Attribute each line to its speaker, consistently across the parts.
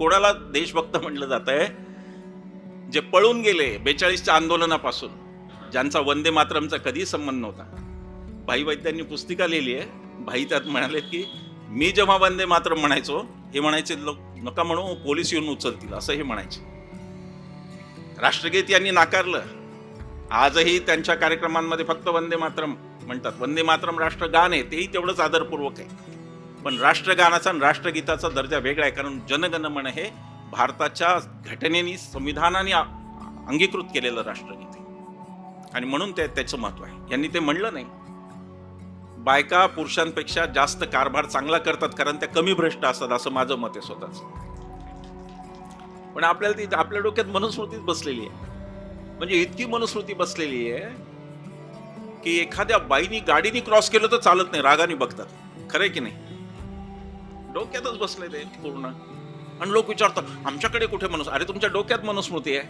Speaker 1: कोणाला देशभक्त म्हटलं जात आहे? जे पळून गेले 42च्या आंदोलनापासून, ज्यांचा वंदे मातरमचा कधी संबंध नव्हता. भाई वैद्यांनी पुस्तिका लिहिली आहे. भाई त्यात म्हणालेत की मी जेव्हा वंदे मातरम म्हणायचो, हे म्हणायचे लोक नका म्हणू, पोलीस येऊन उचलतील, असं हे म्हणायचे. राष्ट्रगीत यांनी नाकारलं. आजही त्यांच्या कार्यक्रमांमध्ये फक्त वंदे मातरम म्हणतात. वंदे मातरम राष्ट्रगान आहे, तेही तेवढंच आदरपूर्वक आहे. पण राष्ट्रगानाचा आणि राष्ट्रगीताचा दर्जा वेगळा आहे, कारण जनगण मन हे भारताच्या घटनेने, संविधानाने अंगीकृत केलेलं राष्ट्रगीत आहे आणि म्हणून त्याचं महत्व आहे. यांनी ते म्हणलं नाही. बायका पुरुषांपेक्षा जास्त कारभार चांगला करतात कारण त्या कमी भ्रष्ट असतात, असं माझं मत आहे स्वतःच. पण आपल्याला ती आपल्या डोक्यात मनुस्मृतीच बसलेली आहे. म्हणजे इतकी मनुस्मृती बसलेली आहे की एखाद्या बाईनी गाडीनी क्रॉस केलं तर चालत नाही, रागाने बघतात. खरंय की नाही? डोक्यातच बसले ते पूर्ण. आणि लोक विचारतात आमच्याकडे कुठे मनुस्मृती? अरे तुमच्या डोक्यात मनुस्मृती आहे.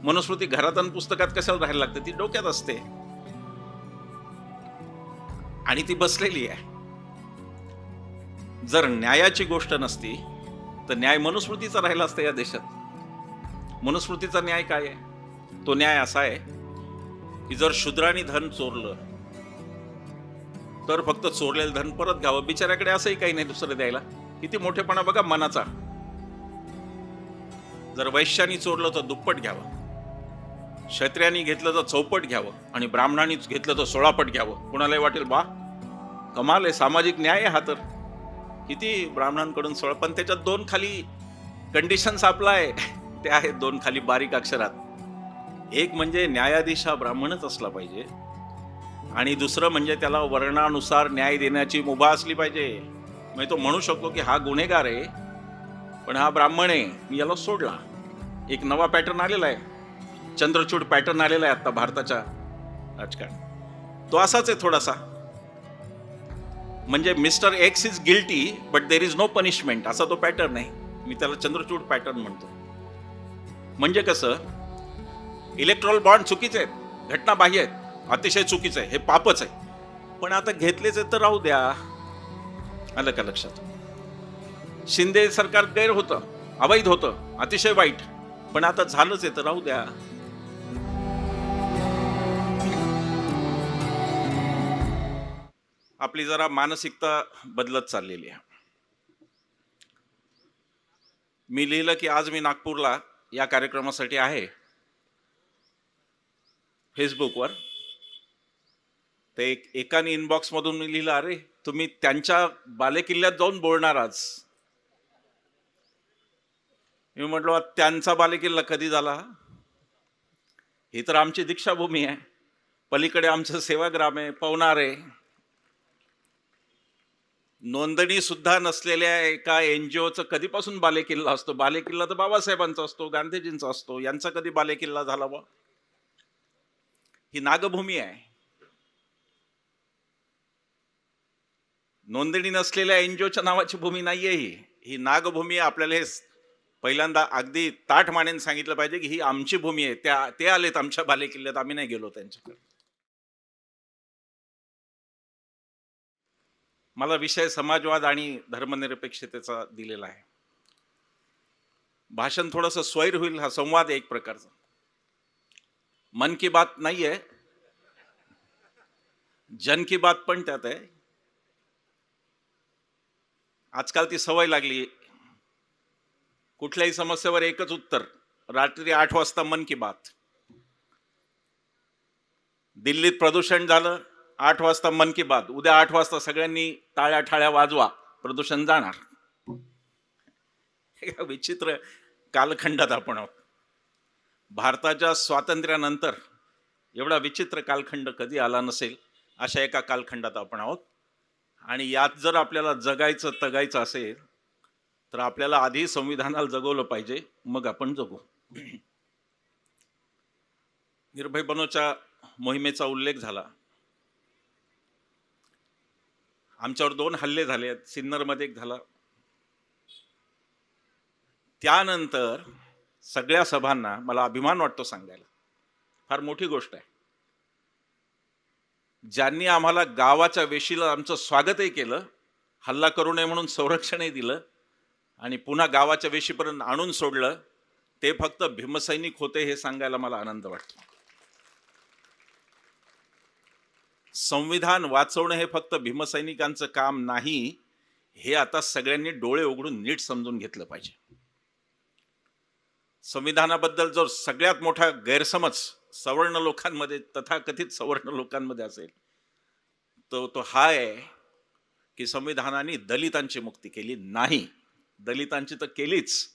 Speaker 1: मनुस्मृती घरात आणि पुस्तकात कशाला राहायला लागते? ती डोक्यात असते आणि ती बसलेली आहे. जर न्यायाची गोष्ट नसती तर न्याय मनुस्मृतीचा राहिला असता या देशात. मनुस्मृतीचा न्याय काय आहे? तो न्याय असा आहे की जर शूद्रांनी धन चोरलं तर फक्त चोरलेलं धन परत घ्यावं. बिचाऱ्याकडे असंही काही नाही दुसरं द्यायला. किती मोठेपणा बघा मनाचा. जर वैश्यानी चोरलं तर दुप्पट घ्यावं, क्षत्रियांनी घेतलं तर चौपट घ्यावं आणि ब्राह्मणांनी घेतलं तर 16पट घ्यावं. कुणालाही वाटेल बा कमाल आहे, सामाजिक न्याय आहे हा. तर किती ब्राह्मणांकडून 16, पण त्याच्यात 2 खाली कंडिशन्स अप्लाय ते आहेत, 2 खाली बारीक अक्षरात. एक म्हणजे न्यायाधीश हा ब्राह्मणच असला पाहिजे आणि दुसरं म्हणजे त्याला वर्णानुसार न्याय देण्याची मुभा असली पाहिजे. म्हणजे तो म्हणू शकतो की हा गुन्हेगार आहे पण हा ब्राह्मण आहे, मी याला सोडला. एक नवा पॅटर्न आलेला आहे, चंद्रचूड पॅटर्न आलेला आहे आता भारताच्या राजकारणात. तो असाच आहे थोडासा. म्हणजे mister X is guilty but there is no punishment, असा तो पॅटर्न आहे. मी त्याला चंद्रचूड पॅटर्न म्हणतो. म्हणजे कसं, इलेक्ट्रॉल बॉन्ड चुकीचे आहेत, घटनाबाह्य आहेत, अतिशय चुकीचं आहे, हे पापच आहे. पण आता घेतलेच आहेत तर राहू द्या. आलं का लक्षात? शिंदे सरकार गैर होतं, अवैध होतं, अतिशय वाईट, पण आता झालंच आहे तर राहू द्या. आपली जरा मानसिकता बदलत चाललेली आहे. मी लिहिलं की आज मी नागपूरला या कार्यक्रमासाठी आहे. फेसबुकवर ते एकाने इनबॉक्स मधून मी लिहिलं, अरे तुम्ही त्यांच्या बालेकिल्ल्यात जाऊन बोलणार आज. मी म्हटलो त्यांचा बालेकिल्ला कधी झाला? ही तर आमची दीक्षाभूमी आहे. पलीकडे आमचं सेवाग्राम आहे, पवनार आहे. नोंदणी सुद्धा नसलेल्या एका NGOचं कधीपासून बालेकिल्ला असतो? बालेकिल्ला तर बाबासाहेबांचा असतो, गांधीजींचा असतो. यांचा कधी बालेकिल्ला झाला बा? ही नागभूमी आहे. नोंदणी नसलेल्या NGOच्या नावाची भूमी नाहीये ही नागभूमी. आपल्याला हे पहिल्यांदा अगदी ताठ मानेने सांगितलं पाहिजे की ही आमची भूमी आहे. ते आलेत आमच्या बालेकिल्ल्यात, आम्ही नाही गेलो त्यांच्याकडे. मला विषय समाजवाद आणि धर्मनिरपेक्षतेचा दिलेला आहे. भाषण थोडंसं स्वैर होईल, हा संवाद आहे एक प्रकारचा. मन की बात नाहीये, जन की बात पण त्यात आहे. आजकाल ती सवय लागली, कुठल्याही समस्येवर एकच उत्तर, रात्री 8 वाजता मन की बात. दिल्लीत प्रदूषण झालं, 8 वाजता मन की बात. उद्या 8 वाजता सगळ्यांनी टाळ्या ठाळ्या वाजवा, प्रदूषण जाणार. विचित्र कालखंडात आपण आहोत. भारताच्या स्वातंत्र्यानंतर एवढा विचित्र कालखंड कधी आला नसेल, अशा एका कालखंडात आपण आहोत. आणि यात जर आपल्याला जगायचं तगायचं असेल तर आपल्याला आधी संविधानाला जगवलं पाहिजे, मग आपण जगू. निर्भय बनोच्या मोहिमेचा उल्लेख झाला. आमच्यावर 2 हल्ले झाले आहेत. सिन्नरमध्ये एक झाला. त्यानंतर सगळ्या सभांना मला अभिमान वाटतो सांगायला, फार मोठी गोष्ट आहे, ज्यांनी आम्हाला गावाच्या वेशीला आमचं स्वागतही केलं, हल्ला करू नये म्हणून संरक्षणही दिलं, आणि पुन्हा गावाच्या वेशीपर्यंत आणून सोडलं, ते फक्त भीमसैनिक होते हे सांगायला मला आनंद वाटतो. संविधान वाचवणं हे फक्त भीमसैनिकांचं काम नाही, हे आता सगळ्यांनी डोळे उघडून नीट समजून घेतलं पाहिजे. संविधानाबद्दल जो सगळ्यात मोठा गैरसमज सवर्ण लोकांमध्ये, तथाकथित सवर्ण लोकांमध्ये असेल, तो हा आहे की संविधानाने दलितांची मुक्ती केली नाही. दलितांची तर केलीच,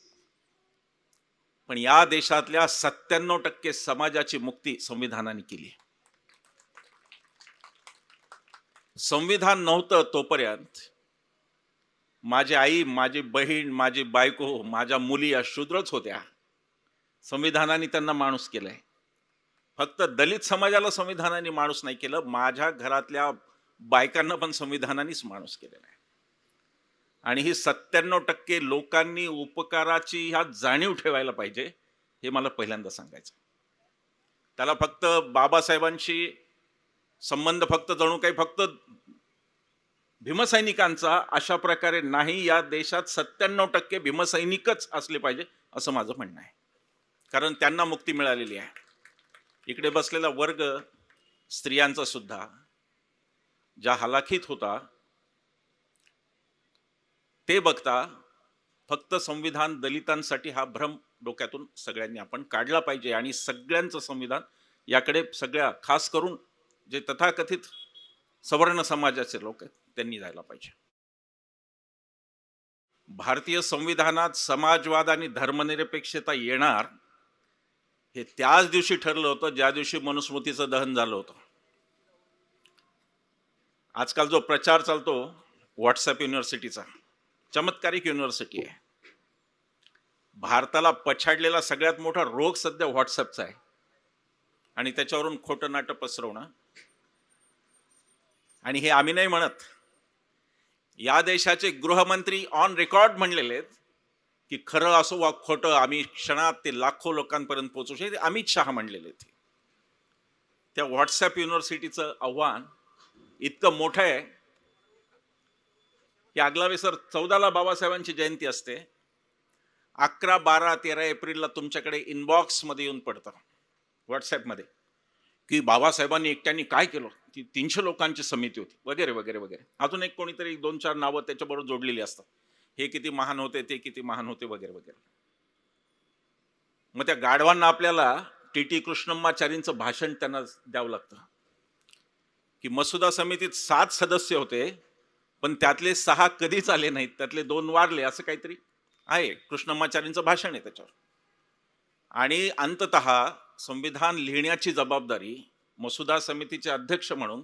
Speaker 1: पण या देशातल्या 97% समाजाची मुक्ती संविधानाने केली. संविधान नव्हतं तोपर्यंत माझी आई, माझी बहीण, माझी बायको, माझ्या मुली या शूद्रच होत्या. संविधानाने त्यांना माणूस केलंय. फक्त दलित समाजाला संविधानाने माणूस नाही केलं, माझ्या घरातल्या बायकांना पण संविधानानेच माणूस केलेला आहे. आणि ही 97% लोकांनी उपकाराची ह्या जाणीव ठेवायला पाहिजे, हे मला पहिल्यांदा सांगायचं. त्याला फक्त बाबासाहेबांशी संबंध फक्त जणू काही फक्त भीमसैनिकांचा अशा प्रकारे नाही. या देशात 97% भीमसैनिकच असले पाहिजे असं माझं म्हणणं आहे, कारण त्यांना मुक्ती मिळालेली आहे. इकडे बसलेला वर्ग स्त्रियांचा सुद्धा ज्या हलाखीत होता ते बघता फक्त संविधान दलितांसाठी हा भ्रम डोक्यातून सगळ्यांनी आपण काढला पाहिजे. आणि सगळ्यांचं संविधान याकडे, सगळ्या खास करून जे तथाकथित सवर्ण समाजाचे लोक आहेत त्यांनी जायला पाहिजे. भारतीय संविधानात समाजवाद आणि धर्मनिरपेक्षता येणार हे त्याच दिवशी ठरलं होतं ज्या दिवशी मनुस्मृतीचं दहन झालं होतं. आजकाल जो प्रचार चालतो व्हॉट्सअप युनिव्हर्सिटीचा, चमत्कारिक युनिव्हर्सिटी आहे. भारताला पछाडलेला सगळ्यात मोठा रोग सध्या व्हॉट्सअपचा आहे आणि त्याच्यावरून खोटं नाटं पसरवणं. आणि हे आम्ही नाही म्हणत, या देशाचे गृहमंत्री ऑन रेकॉर्ड म्हणलेले आहेत की खरं असो वा खोटं आम्ही क्षणात ते लाखो लोकांपर्यंत पोहोचू शकतो. अमित शहा म्हणलेले आहेत. त्या व्हॉट्सअप युनिव्हर्सिटीचं आव्हान इतकं मोठं आहे की आगला सर 14ला बाबासाहेबांची जयंती असते, 11, 12, 13 एप्रिलला तुमच्याकडे इनबॉक्समध्ये येऊन पडतं व्हॉट्सॲपमध्ये की बाबासाहेबांनी एकट्याने काय केलं, ती 300 लोकांची समिती होती वगैरे वगैरे वगैरे. अजून एक कोणीतरी 2-4 नावं त्याच्याबरोबर जोडलेली असतात, हे किती महान होते, ते किती महान होते वगैरे वगैरे. मग त्या गाढवांना आपल्याला टी कृष्णम्माचारींचं भाषण त्यांना द्यावं लागतं की मसुदा समितीत 7 सदस्य होते, पण त्यातले 6 कधीच आले नाहीत, त्यातले 2 वारले, असं काहीतरी आहे. कृष्णम्माचारींचं भाषण आहे त्याच्यावर. आणि अंततः संविधान लिहिण्याची जबाबदारी मसुदा समितीचे अध्यक्ष म्हणून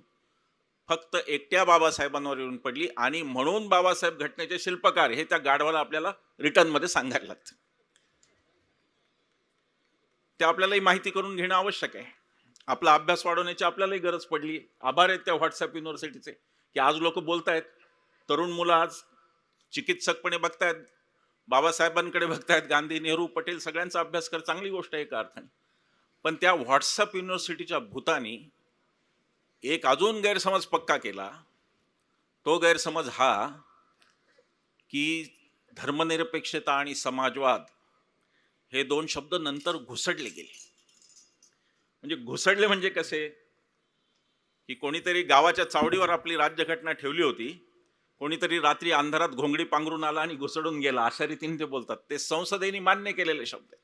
Speaker 1: फक्त एकट्या बाबासाहेबांवर येऊन पडली. आणि म्हणून बाबासाहेब घटनेचे शिल्पकार हे त्या गाढवाला आपल्याला रिटर्नमध्ये सांगायला लागतं. ते आपल्यालाही माहिती करून घेणं आवश्यक आहे. आपला अभ्यास वाढवण्याची आपल्यालाही गरज पडली. आभार आहेत त्या व्हॉट्सअप युनिव्हर्सिटीचे की आज लोक बोलतायत, तरुण मुलं आज चिकित्सकपणे बघतायत, बाबासाहेबांकडे बघतायत, गांधी, नेहरू, पटेल सगळ्यांचा अभ्यास कर, चांगली गोष्ट आहे एका अर्थाने. पण त्या व्हॉट्सअप युनिव्हर्सिटीच्या भूतानी एक अजून गैरसमज पक्का केला. तो गैरसमज हा की धर्मनिरपेक्षता आणि समाजवाद हे 2 शब्द नंतर घुसडले गेले. म्हणजे घुसडले म्हणजे कसे की कोणीतरी गावाच्या चावडीवर आपली राज्यघटना ठेवली होती, कोणीतरी रात्री अंधारात घोंगडी पांघरून आला आणि घुसडून गेला, अशा रीतीने ते बोलतात. ते संसदेने मान्य केलेले शब्द आहेत.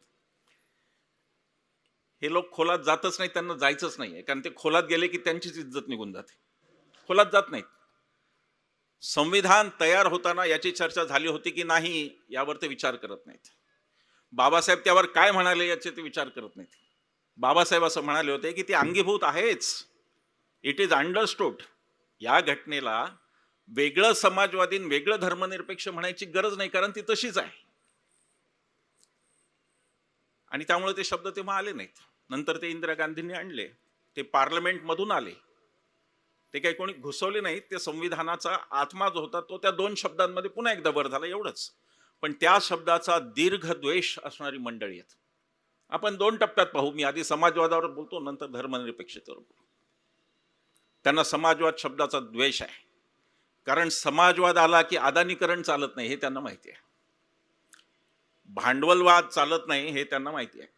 Speaker 1: हे लोक खोलात जातच नाही, त्यांना जायचंच नाहीये, कारण ते खोलात गेले की त्यांचीच इज्जत निघून जाते. खोलात जात नाहीत. संविधान तयार होताना याची चर्चा झाली होती की नाही यावर ते विचार करत नाहीत. बाबासाहेब त्यावर काय म्हणाले याचे ते विचार करत नाहीत. बाबासाहेब असं म्हणाले होते की ती अंगीभूत आहेच, इट इज अंडरस्टूड. या घटनेला वेगळं समाजवादी वेगळं धर्मनिरपेक्ष म्हणायची गरज नाही, कारण ती तशीच आहे. आणि त्यामुळे ते शब्द तेव्हा आले नाहीत. नंतर ते इंदिरा गांधींनी आणले, ते पार्लमेंटमधून आले, ते काही कोणी घुसवले नाहीत. ते संविधानाचा आत्मा जो होता तो त्या 2 शब्दांमध्ये पुन्हा एकदा वर झाला, एवढंच. पण त्या शब्दाचा दीर्घ द्वेष असणारी मंडळी आहेत. आपण 2 टप्प्यात पाहू. मी आधी समाजवादावर बोलतो, नंतर धर्मनिरपेक्षतेवर बोलतो. त्यांना समाजवाद शब्दाचा द्वेष आहे, कारण समाजवाद आला की अदानीकरण चालत नाही हे त्यांना माहिती आहे. भांडवलवाद चालत नाही हे त्यांना माहिती आहे.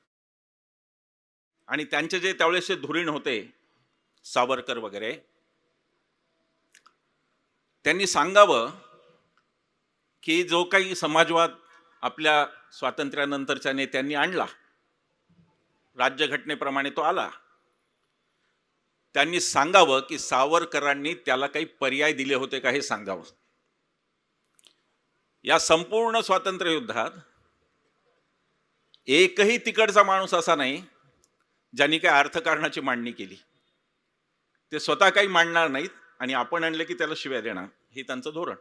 Speaker 1: आणि त्यांचे जे त्यावेळेसचे धुरीण होते सावरकर वगैरे, त्यांनी सांगावं की जो काही समाजवाद आपल्या स्वातंत्र्यानंतरच्या नेत्यांनी आणला, राज्यघटनेप्रमाणे तो आला, त्यांनी सांगावं की सावरकरांनी त्याला काही पर्याय दिले होते का हे सांगावं. या संपूर्ण स्वातंत्र्य युद्धात एकही तिकडचा माणूस असा नाही ज्यांनी काही अर्थकारणाची मांडणी केली. ते स्वतः काही मांडणार नाहीत आणि आपण आणले की त्याला शिव्या देणार, हे त्यांचं धोरण.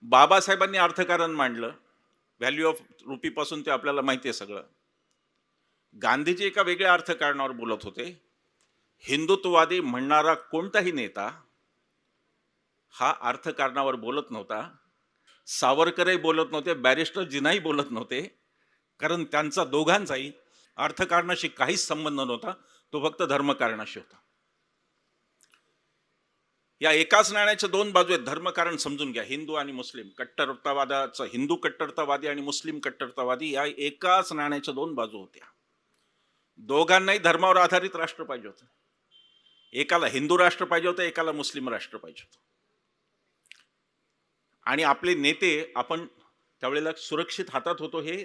Speaker 1: बाबासाहेबांनी अर्थकारण मांडलं, व्हॅल्यू ऑफ रुपी पासून ते आपल्याला माहिती आहे सगळं. गांधीजी एका वेगळ्या अर्थकारणावर बोलत होते. हिंदुत्ववादी म्हणणारा कोणताही नेता हा अर्थकारणावर बोलत नव्हता. सावरकरही बोलत नव्हते, बॅरिस्टर जिनाही बोलत नव्हते, कारण त्यांचा दोघांचाही अर्थकारणाशी काहीच संबंध नव्हता. तो फक्त धर्मकारणाशी होता. या एकाच नाण्याच्या दोन बाजू आहेत. धर्मकारण समजून घ्या. हिंदू आणि मुस्लिम कट्टरतावादाचं, हिंदू कट्टरतावादी आणि मुस्लिम कट्टरतावादी या एकाच नाण्याच्या दोन बाजू होत्या. दोघांनाही धर्मावर आधारित राष्ट्र पाहिजे होतं. एकाला हिंदू राष्ट्र पाहिजे होतं, एकाला मुस्लिम राष्ट्र पाहिजे होतं. आणि आपले नेते आपण त्यावेळेला सुरक्षित हातात होतो, हे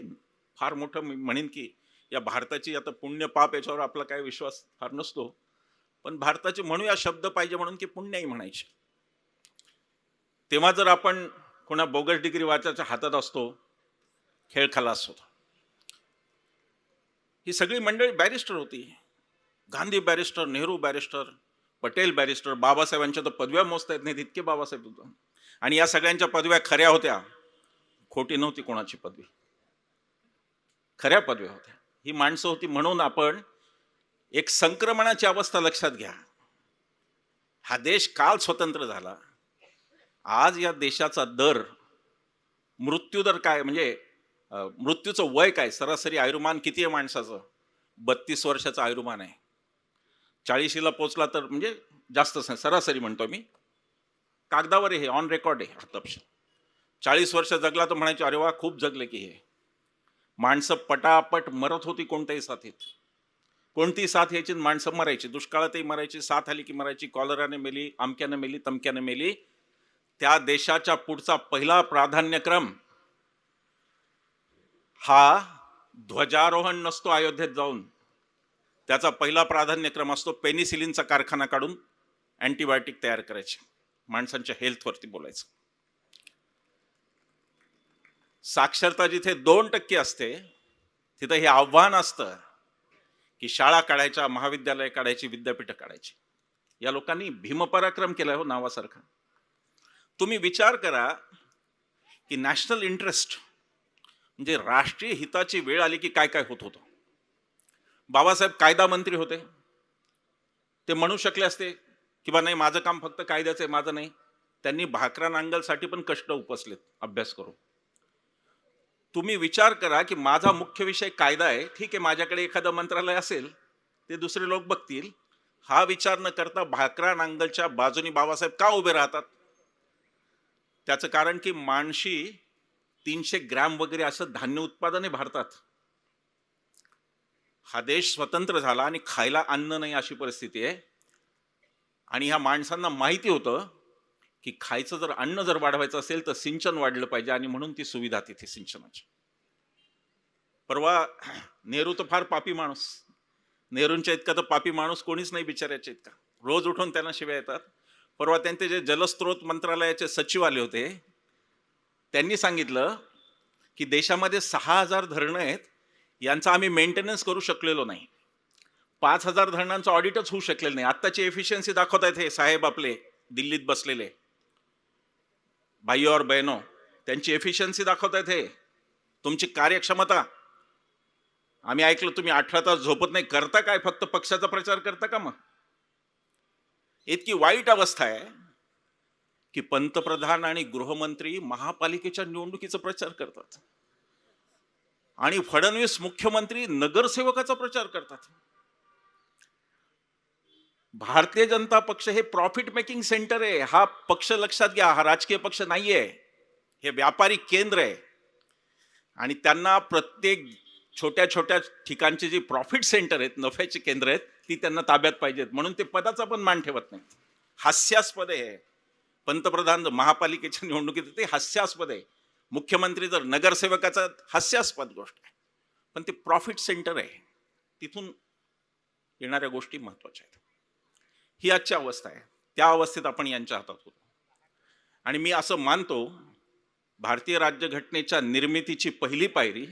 Speaker 1: फार मोठं मी म्हणेन की या भारताची आता पुण्य पाप याच्यावर आपला काय विश्वास फार नसतो, पण भारताचे म्हणूया शब्द पाहिजे म्हणून की पुण्याही म्हणायचे. तेव्हा जर आपण कोणा बोगस डिग्री वाचाच्या हातात असतो, खेळ खलास होतो. ही सगळी मंडळी बॅरिस्टर होती. Gandhi barrister, Nehru barrister, Patel barrister, बाबासाहेबांच्या तर पदव्या मोजता येत नाहीत इतके बाबासाहेब होते. आणि या सगळ्यांच्या पदव्या खऱ्या होत्या, खोटी नव्हती कोणाची पदवी, खऱ्या पदव्या होत्या. ही माणसं होती. म्हणून आपण एक संक्रमणाची अवस्था लक्षात घ्या. हा देश काल स्वतंत्र झाला, आज या देशाचा दर, मृत्यूदर काय, म्हणजे मृत्यूचं वय काय, सरासरी आयुर्मान किती आहे माणसाचं? 32 वर्षाचं आयुर्मान आहे. 40ला पोचला तर म्हणजे जास्तच नाही, सरासरी म्हणतो मी, कागदावर हे ऑन रेकॉर्ड आहे हा तपशील. 40 वर्ष जगला तर म्हणायचे अरे वा खूप जगले की. हे माणसं पटापट मरत होती कोणत्याही साथीत. कोणतीही साथ यायची माणसं मरायची, दुष्काळातही मरायची, साथ आली की मरायची, कॉलराने मेली, आमक्याने मेली, तमक्याने मेली. त्या देशाच्या पुढचा पहिला प्राधान्यक्रम हा ध्वजारोहण नसतो अयोध्येत जाऊन. त्याचा पहिला प्राधान्यक्रम असतो पेनिसिलिनचा कारखाना काढून अँटीबायोटिक तयार करायचे, माणसांच्या हेल्थवरती बोलायचं. साक्षरता जिथे 2% असते तिथं हे आव्हान असतं की शाळा काढायच्या, महाविद्यालय काढायची, विद्यापीठ काढायची. या लोकांनी भीमपराक्रम केलाय हो नावासारखा. तुम्ही विचार करा की नॅशनल इंटरेस्ट म्हणजे राष्ट्रीय हिताची वेळ आली की काय काय होत होतं. बाबासाहेब कायदा मंत्री होते. ते म्हणू शकले असते की बा नाही माझं काम फक्त कायद्याचं आहे, माझं नाही. त्यांनी भाकरा नांगलसाठी पण कष्ट उपसलेत अभ्यास करून. तुम्ही विचार करा की माझा मुख्य विषय कायदा आहे, ठीक आहे, माझ्याकडे एखादं मंत्रालय असेल, ते दुसरे लोक बघतील, हा विचार न करता भाकरा नांगलच्या बाजूनी बाबासाहेब का उभे राहतात? त्याचं कारण की माणशी 300 ग्रॅम वगैरे असं धान्य उत्पादन आहे भारतात. हा देश स्वतंत्र झाला आणि खायला अन्न नाही अशी परिस्थिती आहे. आणि ह्या माणसांना माहिती होतं की खायचं जर अन्न जर वाढवायचं असेल तर सिंचन वाढलं पाहिजे, आणि म्हणून ती सुविधा तिथे सिंचनाची. परवा नेहरू तर फार पापी माणूस, नेहरूंच्या इतका तर पापी माणूस कोणीच नाही बिचाऱ्याच्या इतका. रोज उठून त्यांना शिव्या येतात. परवा त्यांचे जे जलस्रोत मंत्रालयाचे सचिव आले होते, त्यांनी सांगितलं की देशामध्ये 6,000 धरणं आहेत, यांचा आम्ही मेंटेनन्स करू शकलेलो नाही. 5,000 धरणांचं ऑडिटच होऊ शकलेलं नाही. आत्ताची एफिशियन्सी दाखवतायत हे साहेब आपले दिल्लीत बसलेले भाई और बहनो, त्यांची एफिशियन्सी दाखवतायत हे, तुमची कार्यक्षमता. आम्ही ऐकलं तुम्ही 18 तास झोपत नाही, करता काय? फक्त पक्षाचा प्रचार करता का? मग इतकी वाईट अवस्था आहे की पंतप्रधान आणि गृहमंत्री महापालिकेच्या निवडणुकीचा प्रचार करतात आणि फडणवीस मुख्यमंत्री नगरसेवकाचा प्रचार करतात. भारतीय जनता पक्ष हे प्रॉफिट मेकिंग सेंटर आहे. हा पक्ष लक्षात घ्या, हा राजकीय पक्ष नाहीये, हे व्यापारी केंद्र आहे. आणि त्यांना प्रत्येक छोट्या छोट्या ठिकाणचे जे प्रॉफिट सेंटर आहेत, नफ्याची केंद्र आहेत, ती त्यांना ताब्यात पाहिजेत, म्हणून ते पदाचा पण मान ठेवत नाही. हास्यास्पद आहे. पंतप्रधान महापालिकेच्या निवडणुकीत ते हास्यास्पद आहे. मुख्यमंत्री जर नगरसेवकाचा हास्यास्पद गोष्ट आहे, पण ते प्रॉफिट सेंटर आहे, तिथून येणाऱ्या गोष्टी महत्वाच्या आहेत. ही आजची अवस्था आहे. त्या अवस्थेत आपण यांच्या हातात होतो. आणि मी असं मानतो, भारतीय राज्यघटनेच्या निर्मितीची पहिली पायरी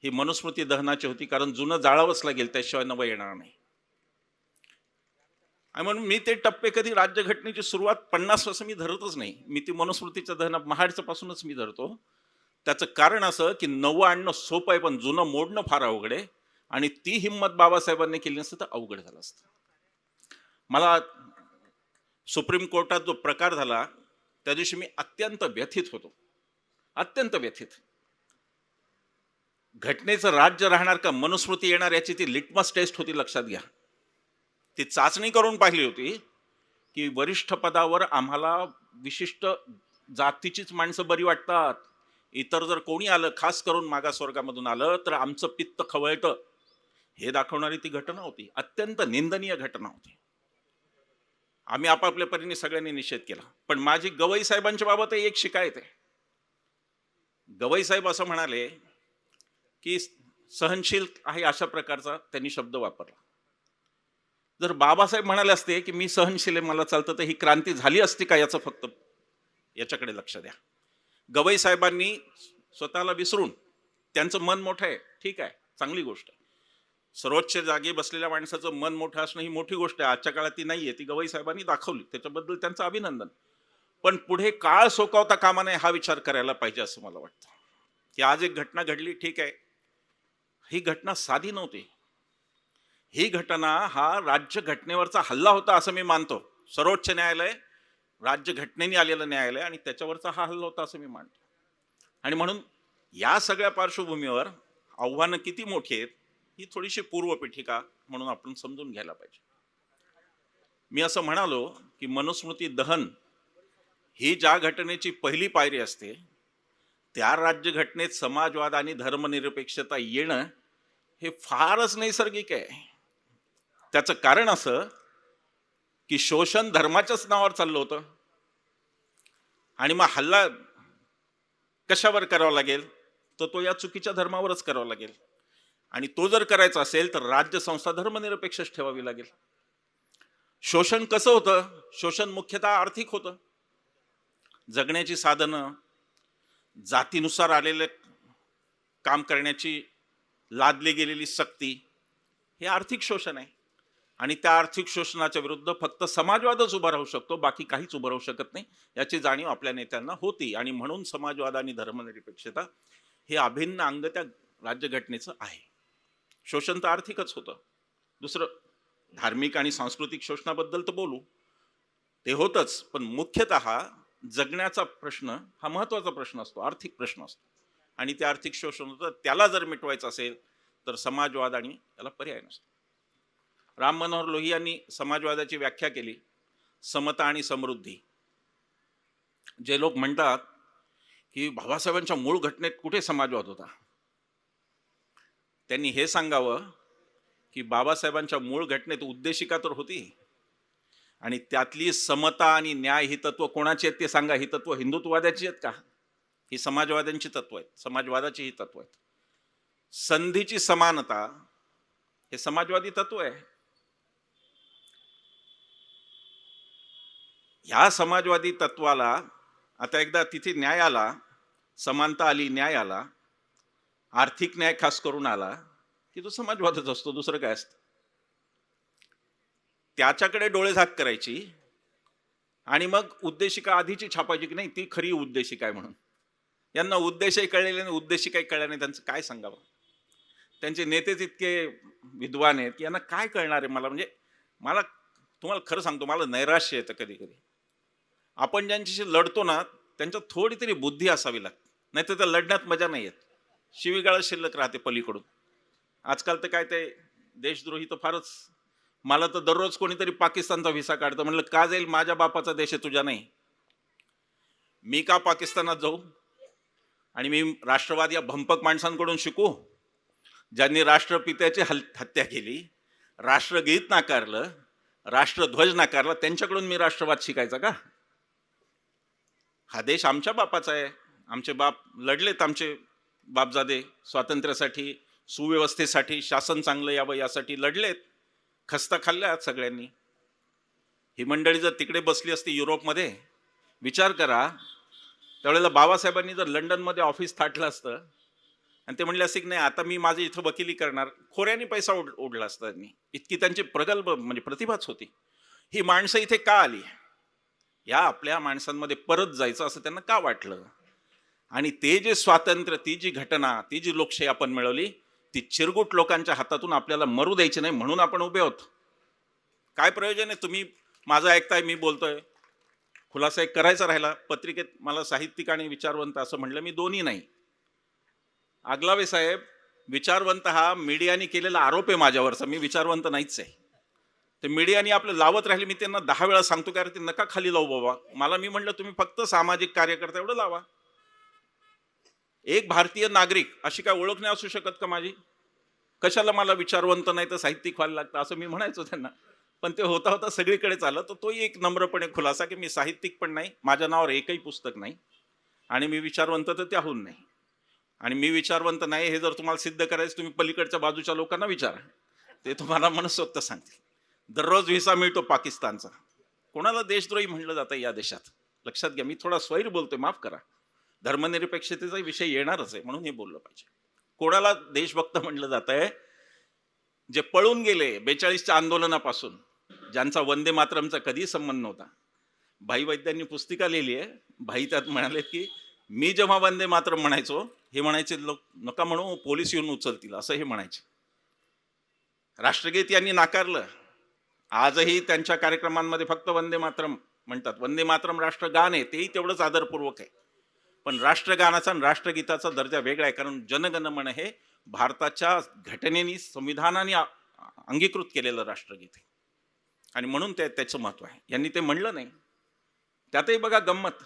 Speaker 1: ही मनुस्मृती दहनाची होती, कारण जुनं जाळावंच लागेल, त्याशिवाय नवं येणार नाही. आणि म्हणून मी ते टप्पे कधी राज्यघटनेची सुरुवात 50 असं मी धरतच नाही. मी ती मनुस्मृतीच्या दहन महाडच्या पासूनच मी धरतो. त्याचं कारण असं की नवं आणणं सोपं आहे, पण जुनं मोडणं फार अवघड आहे. आणि ती हिंमत बाबासाहेबांनी केली नसतं तर अवघड झालं असतं. मला सुप्रीम कोर्टात जो प्रकार झाला त्या दिवशी मी अत्यंत व्यथित होतो, अत्यंत व्यथित. घटनेचं राज्य राहणार का मनुस्मृती येणार याची ती लिटमस टेस्ट होती, लक्षात घ्या. ती चाचणी करून पाहिली होती की वरिष्ठ पदावर आम्हाला विशिष्ट जातीचीच माणसं बरी वाटतात, इतर जर कोणी आलं, खास करून मागासवर्गामधून आलं, तर आमचं पित्त खवळतं, हे दाखवणारी ती घटना होती. अत्यंत निंदनीय घटना होती. आम्ही आपापल्या परीने सगळ्यांनी निषेध केला. पण माझी गवई साहेबांच्या बाबत एक शिकायत आहे. गवई साहेब असं म्हणाले की सहनशील आहे अशा प्रकारचा त्यांनी शब्द वापरला. जर बाबासाहेब म्हणाले असते की मी सहनशील आहे, मला चालतं, तर ही क्रांती झाली असती का, याचं फक्त याच्याकडे लक्ष द्या. गवई साहेबांनी स्वतःला विसरून, त्यांचं मन मोठं आहे, ठीक आहे, चांगली गोष्ट आहे. सर्वोच्च जागी बसलेल्या माणसाचं मन मोठं असणं ही मोठी गोष्ट आहे. आजच्या काळात ती नाहीये, ती गवई साहेबांनी दाखवली, त्याच्याबद्दल त्यांचं अभिनंदन. पण पुढे काळ सोकावता कामा नये हा विचार करायला पाहिजे असं मला वाटतं. की आज एक घटना घडली, ठीक आहे, ही घटना साधी नव्हती. ही घटना हा राज्य घटनेवरचा हल्ला होता असं मी मानतो. सर्वोच्च न्यायालय राज्य घटनेने आलेलं न्यायालय आणि त्याच्यावरचा हा हल्ला होता असं मी मानतो. आणि म्हणून या सगळ्या पार्श्वभूमीवर आव्हानं किती मोठी आहेत ही थोडीशी पूर्वपीठिका म्हणून आपण समजून घ्यायला पाहिजे. मी असं म्हणालो की मनुस्मृती दहन ही ज्या घटनेची पहिली पायरी असते, त्या राज्यघटनेत समाजवाद आणि धर्मनिरपेक्षता येणं हे फारच नैसर्गिक आहे. त्याचं कारण असं की शोषण धर्माच्याच नावावर चाललं होतं. आणि मग हल्ला कशावर करावा लागेल, तर तो या चुकीच्या धर्मावरच करावा लागेल. आणि तो जर करायचा असेल तर राज्य संस्था धर्मनिरपेक्षच ठेवावी लागेल. शोषण कसं होतं? शोषण मुख्यतः आर्थिक होतं. जगण्याची साधनं, जातीनुसार आलेले काम करण्याची लादली गेलेली सक्ती, हे आर्थिक शोषण आहे. आणि त्या आर्थिक शोषणाच्या विरुद्ध फक्त समाजवादच उभा राहू शकतो, बाकी काहीच उभं राहू शकत नाही, याची जाणीव आपल्या नेत्यांना होती. आणि म्हणून समाजवाद आणि धर्मनिरपेक्षता हे अभिन्न अंग त्या राज्यघटनेचं आहे. शोषण तर आर्थिकच होतं. दुसरं धार्मिक आणि सांस्कृतिक शोषणाबद्दल तर बोलू, ते होतच, पण मुख्यतः जगण्याचा प्रश्न हा महत्वाचा प्रश्न असतो, आर्थिक प्रश्न असतो. आणि ते आर्थिक शोषण होतं, त्याला जर मिटवायचं असेल तर समाजवाद आणि त्याला पर्याय नसतो. राम मनोहर लोहियांनी समाजवादाची व्याख्या केली, समता आणि समृद्धी. जे लोक म्हणतात की बाबासाहेबांच्या मूळ घटनेत कुठे समाजवाद होता, त्यांनी हे सांगावं की बाबासाहेबांच्या मूळ घटनेत उद्देशिका तर होती, आणि त्यातली समता आणि न्याय ही तत्व कोणाची आहेत ते सांगा. ही तत्व हिंदुत्ववाद्याची आहेत का? ही समाजवाद्यांची तत्व आहेत, समाजवादाची ही तत्व आहेत. संधीची समानता हे समाजवादी तत्व आहे. ह्या समाजवादी तत्वाला आता एकदा तिथे न्याय आला, समानता आली, न्याय आला, आर्थिक न्याय खास करून आला, की तो समाजवादच असतो, दुसरं काय असतं. त्याच्याकडे डोळेझाक करायची आणि मग उद्देशिका आधीची छापायची की नाही ती खरी उद्देशिका आहे म्हणून. यांना उद्देशही कळलेले नाही, उद्देशिकाही कळल्या नाही, त्यांचं काय सांगावं. त्यांचे नेतेच इतके विद्वान आहेत की यांना काय कळणार आहे. मला तुम्हाला खरं सांगतो, मला नैराश्य येतं कधी कधी. आपण ज्यांच्याशी लढतो ना, त्यांच्यात थोडी तरी बुद्धी असावी लागते, नाही तर त्या लढण्यात मजा नाही येत, शिवीगाळ शिल्लक राहते पलीकडून. आजकाल तर काय ते देशद्रोही तर फारच. मला तर दररोज कोणीतरी पाकिस्तानचा व्हिसा काढतं. म्हणलं का जाईल, माझ्या बापाचा देश आहे, तुझ्या नाही. मी का पाकिस्तानात जाऊ? आणि मी राष्ट्रवाद या भंपक माणसांकडून शिकू, ज्यांनी राष्ट्रपित्याची हत्या केली, राष्ट्रगीत नाकारलं, राष्ट्रध्वज नाकारला, त्यांच्याकडून मी राष्ट्रवाद शिकायचा का? हा देश आमच्या बापाचा आहे. आमचे बाप लढलेत, आमचे बापजादे स्वातंत्र्यासाठी, सुव्यवस्थेसाठी, शासन चांगलं यावं यासाठी लढलेत, खस्ता खाल्ल्यात सगळ्यांनी. ही मंडळी जर तिकडे बसली असती युरोपमध्ये, विचार करा, त्यावेळेला बाबासाहेबांनी जर लंडनमध्ये ऑफिस थाटलं असतं आणि ते म्हणले असते की नाही आता मी माझी इथं वकिली करणार, खोऱ्याने पैसा ओढला असता त्यांनी. इतकी त्यांची प्रगल्भ म्हणजे प्रतिभाच होती. ही माणसं इथे का आली? या आपल्या माणसांमध्ये परत जायचं असं त्यांना का वाटलं? आणि ते जे स्वातंत्र्य, ती जी घटना, ती जी लोकशाही आपण मिळवली, ती चिरगुट लोकांच्या हातातून आपल्याला मरू द्यायची नाही म्हणून आपण उभे आहोत. काय प्रयोजन आहे? तुम्ही माझं ऐकताय, मी बोलतोय, खुलासा एक करायचा राहिला. पत्रिकेत मला साहित्यिक आणि विचारवंत असं म्हणलं, मी दोन्ही नाही. आगलावे साहेब, विचारवंत हा मीडियाने केलेला आरोप आहे माझ्यावरचा, मी विचारवंत नाहीच आहे. ते मीडियाने आपलं लावत राहिले, मी त्यांना 10 वेळा सांगतो की अरे ते नका खाली लावू बाबा. मला मी म्हणलं तुम्ही फक्त सामाजिक कार्यकर्ता एवढं लावा. एक भारतीय नागरिक अशी काय ओळख नाही असू शकत का माझी? कशाला मला विचारवंत नाही तर साहित्यिक व्हायला लागतं असं मी म्हणायचो त्यांना. पण ते होता होता सगळीकडे चाललं. तर तोही एक नम्रपणे खुलासा की मी साहित्यिक पण नाही, माझ्या नावावर एकही पुस्तक नाही, आणि मी विचारवंत तर त्याहून नाही. आणि मी विचारवंत नाही हे जर तुम्हाला सिद्ध करायचं, तुम्ही पलीकडच्या बाजूच्या लोकांना विचारा, ते तुम्हाला मनसोक्त सांगतील. दररोज व्हिसा मिळतो पाकिस्तानचा. कोणाला देशद्रोही म्हणलं जातं या देशात? लक्षात घ्या, मी थोडा स्वैर बोलतोय, माफ करा. धर्मनिरपेक्षतेचा विषय येणारच आहे म्हणून हे बोललं पाहिजे. कोणाला देशभक्त म्हणलं जात आहे? जे पळून गेले 42च्या आंदोलनापासून, ज्यांचा वंदे मातरमचा कधी संबंध नव्हता. भाई वैद्यांनी पुस्तिका लिहिली आहे. भाई त्यात म्हणाले की मी जेव्हा वंदे मातरम म्हणायचो, हे म्हणायचे लोक नका म्हणू, पोलीस येऊन उचलतील, असं हे म्हणायचे. राष्ट्रगीत यांनी नाकारलं. आजही त्यांच्या कार्यक्रमांमध्ये फक्त वंदे मातरम म्हणतात. वंदे मातरम राष्ट्रगान आहे, तेही तेवढंच आदरपूर्वक आहे. पण राष्ट्रगानाचा आणि राष्ट्रगीताचा दर्जा वेगळा आहे, कारण जनगण मन हे भारताच्या घटनेने, संविधानाने अंगीकृत केलेलं राष्ट्रगीत आहे आणि म्हणून त्याचं महत्व आहे. यांनी ते म्हणलं नाही. त्यातही बघा गंमत,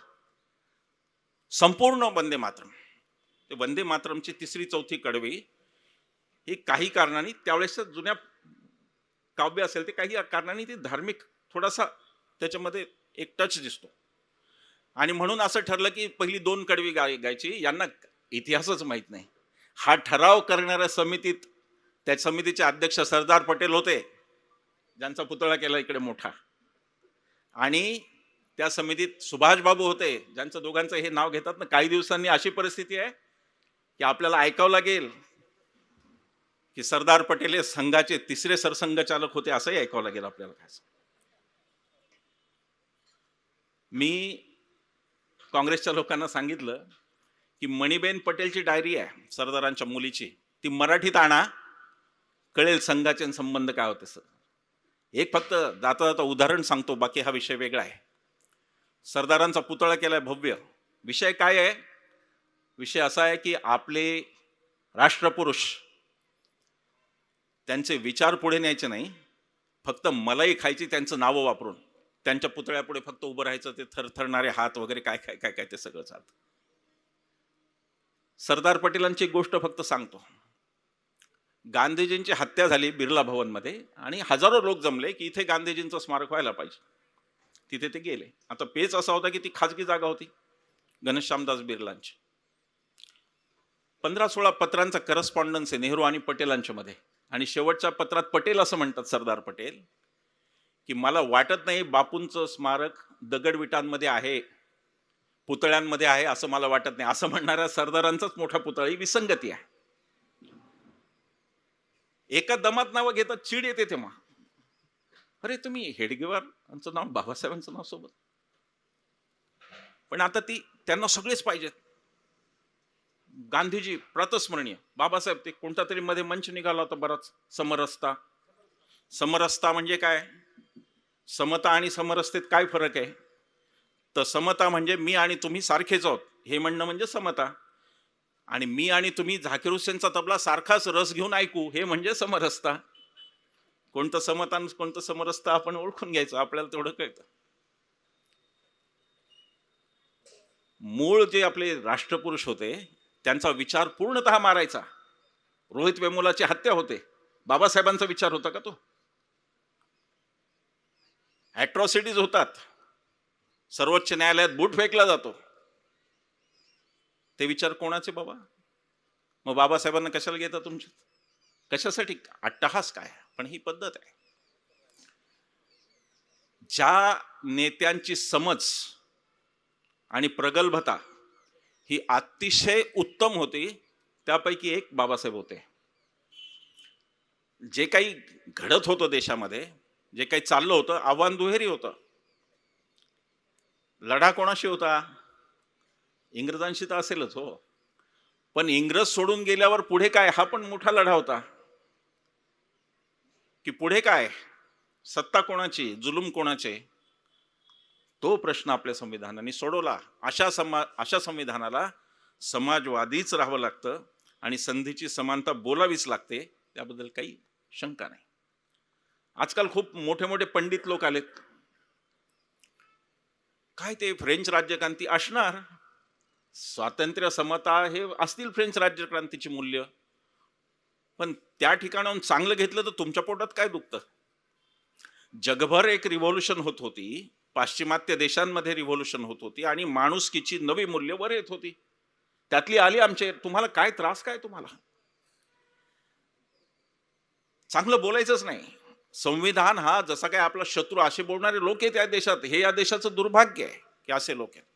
Speaker 1: संपूर्ण वंदे मातरम, ते वंदे मातरमची तिसरी चौथी कडवी ही काही कारणाने, त्यावेळेस जुन्या काव्य असेल ते काही कारणाने ती धार्मिक थोडासा त्याच्यामध्ये एक टच दिसतो, आणि म्हणून असं ठरलं की पहिली 2 कडवी गायची. यांना इतिहासच माहीत नाही. हा ठराव करणाऱ्या समितीत, त्या समितीचे अध्यक्ष सरदार पटेल होते, ज्यांचा पुतळा केला इकडे मोठा, आणि त्या समितीत सुभाषबाबू होते, ज्यांचं दोघांचं हे नाव घेतात ना. काही दिवसांनी अशी परिस्थिती आहे की आपल्याला ऐकावं लागेल की सरदार पटेल हे संघाचे 3रे सरसंघचालक होते, असंही ऐकावं लागेल आपल्याला. काय मी काँग्रेसच्या लोकांना सांगितलं की मणिबेन पटेलची डायरी आहे सरदारांच्या मुलीची, ती मराठीत आणा, कळेल संघाचे संबंध काय होते. सर, एक फक्त जाता जाता उदाहरण सांगतो, बाकी हा विषय वेगळा आहे. सरदारांचा पुतळा केलाय भव्य. विषय काय आहे? विषय असा आहे की आपले राष्ट्रपुरुष, त्यांचे विचार पुढे न्यायचे नाही, फक्त मलाई खायची त्यांचं नावं वापरून. त्यांच्या पुतळ्यापुढे फक्त उभं राहायचं, ते थरथरणारे हात वगैरे काय काय काय काय ते सगळं चालतं. सरदार पटेलांची एक गोष्ट फक्त सांगतो. गांधीजींची हत्या झाली बिर्ला भवनमध्ये, आणि हजारो लोक जमले की इथे गांधीजींचं स्मारक व्हायला पाहिजे. तिथे ते गेले. आता पेच असा होता की ती खाजगी जागा होती घनश्यामदास बिर्लांची. 15-16 पत्रांचा करस्पॉन्डन्स आहे नेहरू आणि पटेलांच्या मध्ये, आणि शेवटच्या पत्रात पटेल असं म्हणतात, सरदार पटेल, की मला वाटत नाही बापूंचं स्मारक दगडविटांमध्ये आहे, पुतळ्यांमध्ये आहे, असं मला वाटत नाही. असं म्हणणाऱ्या सरदारांचाच मोठा पुतळा, ही विसंगती आहे. एका दमात नावं घेतात, चीड येते तेव्हा. अरे तुम्ही हेडगेवारांचं नाव बाबासाहेबांचं नाव सोबत, पण आता त्यांना सगळेच पाहिजेत. गांधीजी प्रातस्मरणीय, बाबासाहेब ते कोणता तरी मध्ये मंच निघाला होता बराच, समरसता. समरसता म्हणजे काय? समता आणि समरसतेत काय फरक आहे? तर समता म्हणजे मी आणि तुम्ही सारखेच आहोत हे म्हणणं म्हणजे समता, आणि मी आणि तुम्ही झाकीर हुसेनचा तबला सारखाच रस घेऊन ऐकू हे म्हणजे समरसता. कोणतं समता आणि कोणतं समरसता आपण ओळखून घ्यायचं, आपल्याला तेवढं कळतं. मूळ जे आपले राष्ट्रपुरुष होते त्यांचा विचार पूर्णतः मारायचा. रोहित वेमुलाची हत्या होते, बाबासाहेबांचा विचार होता का तो? ॲट्रॉसिटीज होतात, सर्वोच्च न्यायालयात बूट फेकला जातो, ते विचार कोणाचे बाबा? मग बाबासाहेबांना कशाला घेता तुमच्यात? कशासाठी? अट्टहास काय? पण ही पद्धत आहे. ज्या नेत्यांची समज आणि प्रगल्भता ही अतिशय उत्तम होती, त्यापैकी एक बाबासाहेब होते. जे काही घडत होतं देशामध्ये, जे काही चाललं होतं, आव्हान दुहेरी होतं. लढा कोणाशी होता? इंग्रजांशी तर असेलच हो, पण इंग्रज सोडून गेल्यावर पुढे काय, हा पण मोठा लढा होता. की पुढे काय, सत्ता कोणाची, जुलूम कोणाचे, तो प्रश्न आपल्या संविधानाने सोडवला. अशा संविधानाला समाजवादीच राहावं लागतं आणि संधीची समानता बोलावीच लागते, त्याबद्दल काही शंका नाही. आजकाल खूप मोठे मोठे पंडित लोक आलेत, काय ते फ्रेंच राज्यक्रांती असणार, स्वातंत्र्य समता हे असतील फ्रेंच राज्यक्रांतीची मूल्य, पण त्या ठिकाणाहून चांगलं घेतलं तर तुमच्या पोटात काय दुखतं? जगभर एक रिव्होल्यूशन होत होती, पाश्चिमात्य देशांमध्ये रिव्होल्यूशन होत होती आणि माणुसकीची नवी मूल्य वर येत होती. त्यातली आली आमचे. तुम्हाला काय त्रास, काय तुम्हाला? चांगलं बोलायचंच नाही. संविधान हा जसा काय आपला शत्रू असे बोलणारे लोक आहेत या देशात, हे या देशाचं दुर्भाग्य आहे की असे लोक आहेत.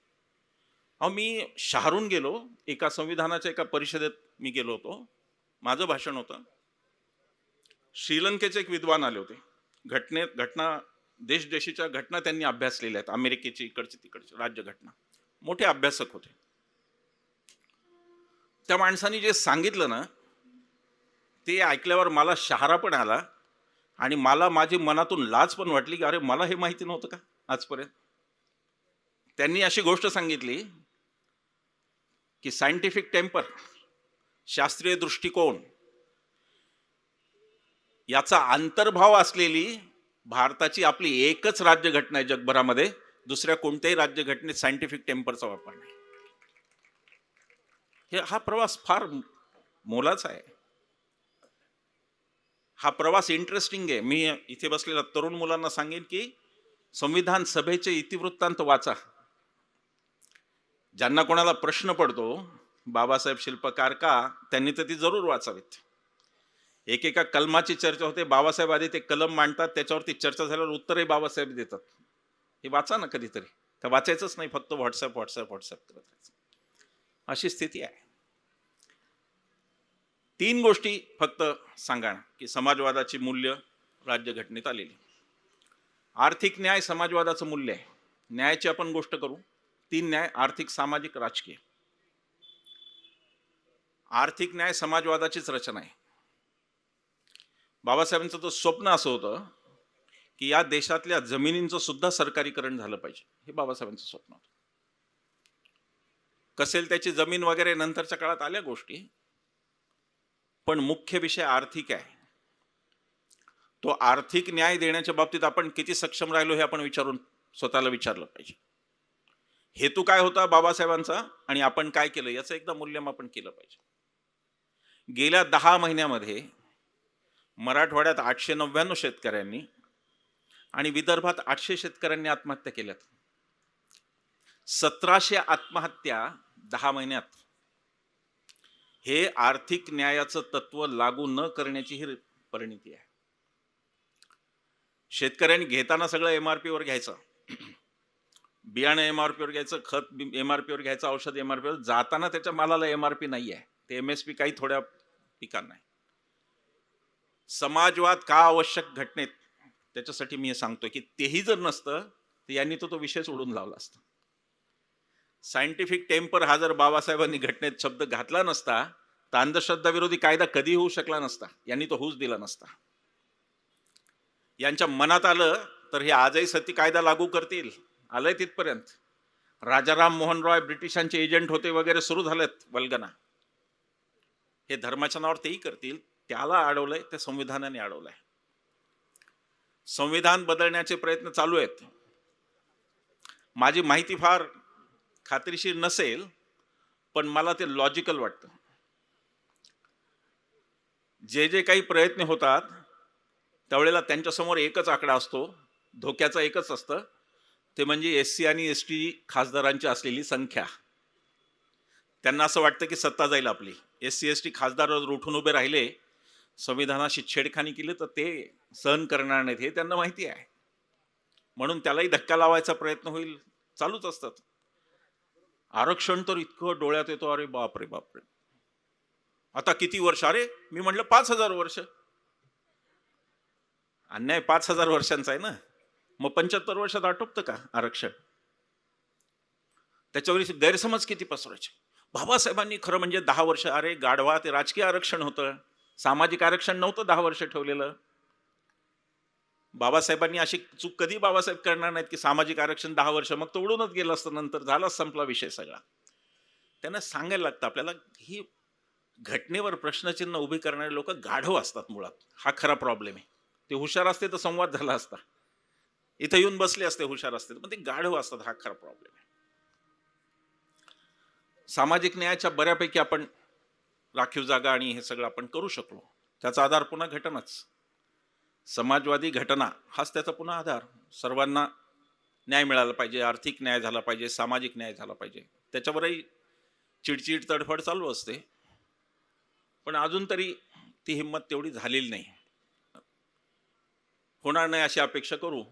Speaker 1: अहो, मी शहरून गेलो, एका संविधानाच्या एका परिषदेत मी गेलो होतो, माझं भाषण होतं. श्रीलंकेचे एक विद्वान आले होते. घटना देशदेशीच्या घटना त्यांनी अभ्यासलेल्या आहेत, अमेरिकेची इकडची तिकडची राज्यघटना, मोठे अभ्यासक होते. त्या माणसाने जे सांगितलं ना, ते ऐकल्यावर मला शहारा पण आला आणि मला माझी मनातून लाज पण वाटली की अरे, मला हे माहिती नव्हतं का आजपर्यंत. त्यांनी अशी गोष्ट सांगितली की सायंटिफिक टेम्पर, शास्त्रीय दृष्टिकोन याचा अंतर्भाव असलेली भारताची आपली एकच राज्यघटना आहे जगभरामध्ये. दुसऱ्या कोणत्याही राज्यघटनेत सायंटिफिक टेम्परचा वापर नाही. हा प्रवास फार मोलाचा आहे. हा प्रवास इंटरेस्टिंग आहे. मी इथे बसलेल्या तरुण मुलांना सांगेन की संविधान सभेचे इतिवृत्तांत वाचा. ज्यांना कोणाला प्रश्न पडतो बाबासाहेब शिल्पकार का, त्यांनी तर ती जरूर वाचावीत. एकेका कलमाची चर्चा होते, बाबासाहेब आधी ते कलम मांडतात, त्याच्यावरती चर्चा झाल्यावर उत्तरही बाबासाहेब देतात. हे वाचा ना कधीतरी. का वाचायचंच नाही, फक्त व्हॉट्सअप व्हॉट्सअप व्हॉट्सअप करत राहायचं, अशी स्थिती आहे. 3 गोष्टी फक्त सांगा की समाजवादाची मूल्य राज्यघटनेत आलेली. आर्थिक न्याय समाजवादाचं मूल्य आहे. न्यायाची आपण गोष्ट करू. 3 न्याय: आर्थिक, सामाजिक, राजकीय. आर्थिक न्याय समाजवादाचीच रचना आहे. बाबासाहेबांचं तर स्वप्न असं होतं की या देशातल्या जमिनींचं सुद्धा सरकारीकरण झालं पाहिजे. हे बाबासाहेबांचं स्वप्न होतं. कसेल त्याची जमीन वगैरे नंतरच्या काळात आल्या गोष्टी, पण मुख्य विषय आर्थिक आहे. तो आर्थिक न्याय देण्याच्या बाबतीत आपण किती सक्षम राहिलो हे आपण स्वतःला विचारलं पाहिजे. हेतू काय होता बाबासाहेबांचा आणि आपण काय केलं याचं एकदा मूल्यमापन केलं पाहिजे. गेल्या 10 महिन्यामध्ये मराठवाड्यात 899 शेतकऱ्यांनी आणि विदर्भात 800 शेतकऱ्यांनी आत्महत्या केल्यात. 1700 आत्महत्या 10 महिन्यात. हे आर्थिक न्यायाचं तत्व लागू न करण्याची ही परिणिती आहे. शेतकऱ्यांनी घेताना सगळं MRP वर घ्यायचं, बियाणं MRP वर घ्यायचं, खत MRP वर घ्यायचं, औषध MRP वर. जाताना त्याच्या मालाला MRP नाही आहे, ते MSP काही थोड्या पिकांना आहे. समाजवाद का आवश्यक घटनेत, त्याच्यासाठी मी हे सांगतोय की तेही जर नसतं तर यांनी तो विषय सोडून लावला असता. सायंटिफिक टेम्पर हा जर बाबासाहेबांनी घटनेत शब्द घातला नसता तर अंधश्रद्धा विरोधी कायदा कधी होऊ शकला नसता. यांनी तो होऊच दिला नसता. यांच्या मनात आलं तर हे आजही सती कायदा लागू करतील, आलंय तिथपर्यंत. राजाराम मोहन रॉय ब्रिटिशांचे एजंट होते वगैरे, सुरू झालेत वल्गना. हे धर्माच्या नावावर तेही करतील. त्याला अडवलंय, ते संविधानाने अडवलंय. संविधान बदलण्याचे प्रयत्न चालू आहेत. माझी माहिती फार खात्रीशीर नसेल पण मला ते लॉजिकल वाटतं. जे जे काही प्रयत्न होतात त्यावेळेला त्यांच्यासमोर एकच आकडा असतो, धोक्याचा एकच असतं, ते म्हणजे SC आणि ST खासदारांची असलेली संख्या. त्यांना असं वाटतं की सत्ता जाईल आपली. SC ST खासदार जर उठून उभे राहिले, संविधानाशी छेडखानी केली तर ते सहन करणार नाहीत हे त्यांना माहिती आहे. म्हणून त्यालाही धक्का लावायचा प्रयत्न होईल, चालूच असतात. आरक्षण तर इतकं डोळ्यात येतो, अरे बापरे बापरे. आता किती वर्ष? अरे मी म्हटलं 5,000 वर्ष. अन्याय 5,000 वर्षांचा आहे ना. मग 75 वर्षात आटोपतं का आरक्षण? त्याच्यावर गैरसमज किती पसरायचे. बाबासाहेबांनी खरं म्हणजे 10 वर्ष, अरे गाढवा, ते राजकीय आरक्षण होतं, सामाजिक आरक्षण नव्हतं 10 वर्ष ठेवलेलं. बाबासाहेबांनी अशी चूक कधी बाबासाहेब करणार नाहीत की सामाजिक आरक्षण 10 वर्ष, मग तो उडूनच गेलं असतं, नंतर झालाच संपला विषय सगळा. त्यांना सांगायला लागतं आपल्याला, ही घटनेवर प्रश्नचिन्ह उभी करणारे लोक गाढव असतात मुळात. हा खरा प्रॉब्लेम आहे. ते हुशार असते तर संवाद झाला असता, इथं येऊन बसले असते हुशार असते, पण ते गाढव असतात. हा खरा प्रॉब्लेम आहे. सामाजिक न्यायाच्या बऱ्यापैकी आपण राखीव जागा आणि हे सगळं आपण करू शकलो. त्याचा आधार पुन्हा घटनाच, समाजवादी घटना हाच त्याचा पुन्हा आधार. सर्वांना न्याय मिळाला पाहिजे, आर्थिक न्याय झाला पाहिजे, सामाजिक न्याय झाला पाहिजे. त्याच्यावरही चिडचिड तडफड चालू असते, पण अजून तरी ती हिंमत तेवढी झालेली नाही. होणार नाही अशी अपेक्षा करू.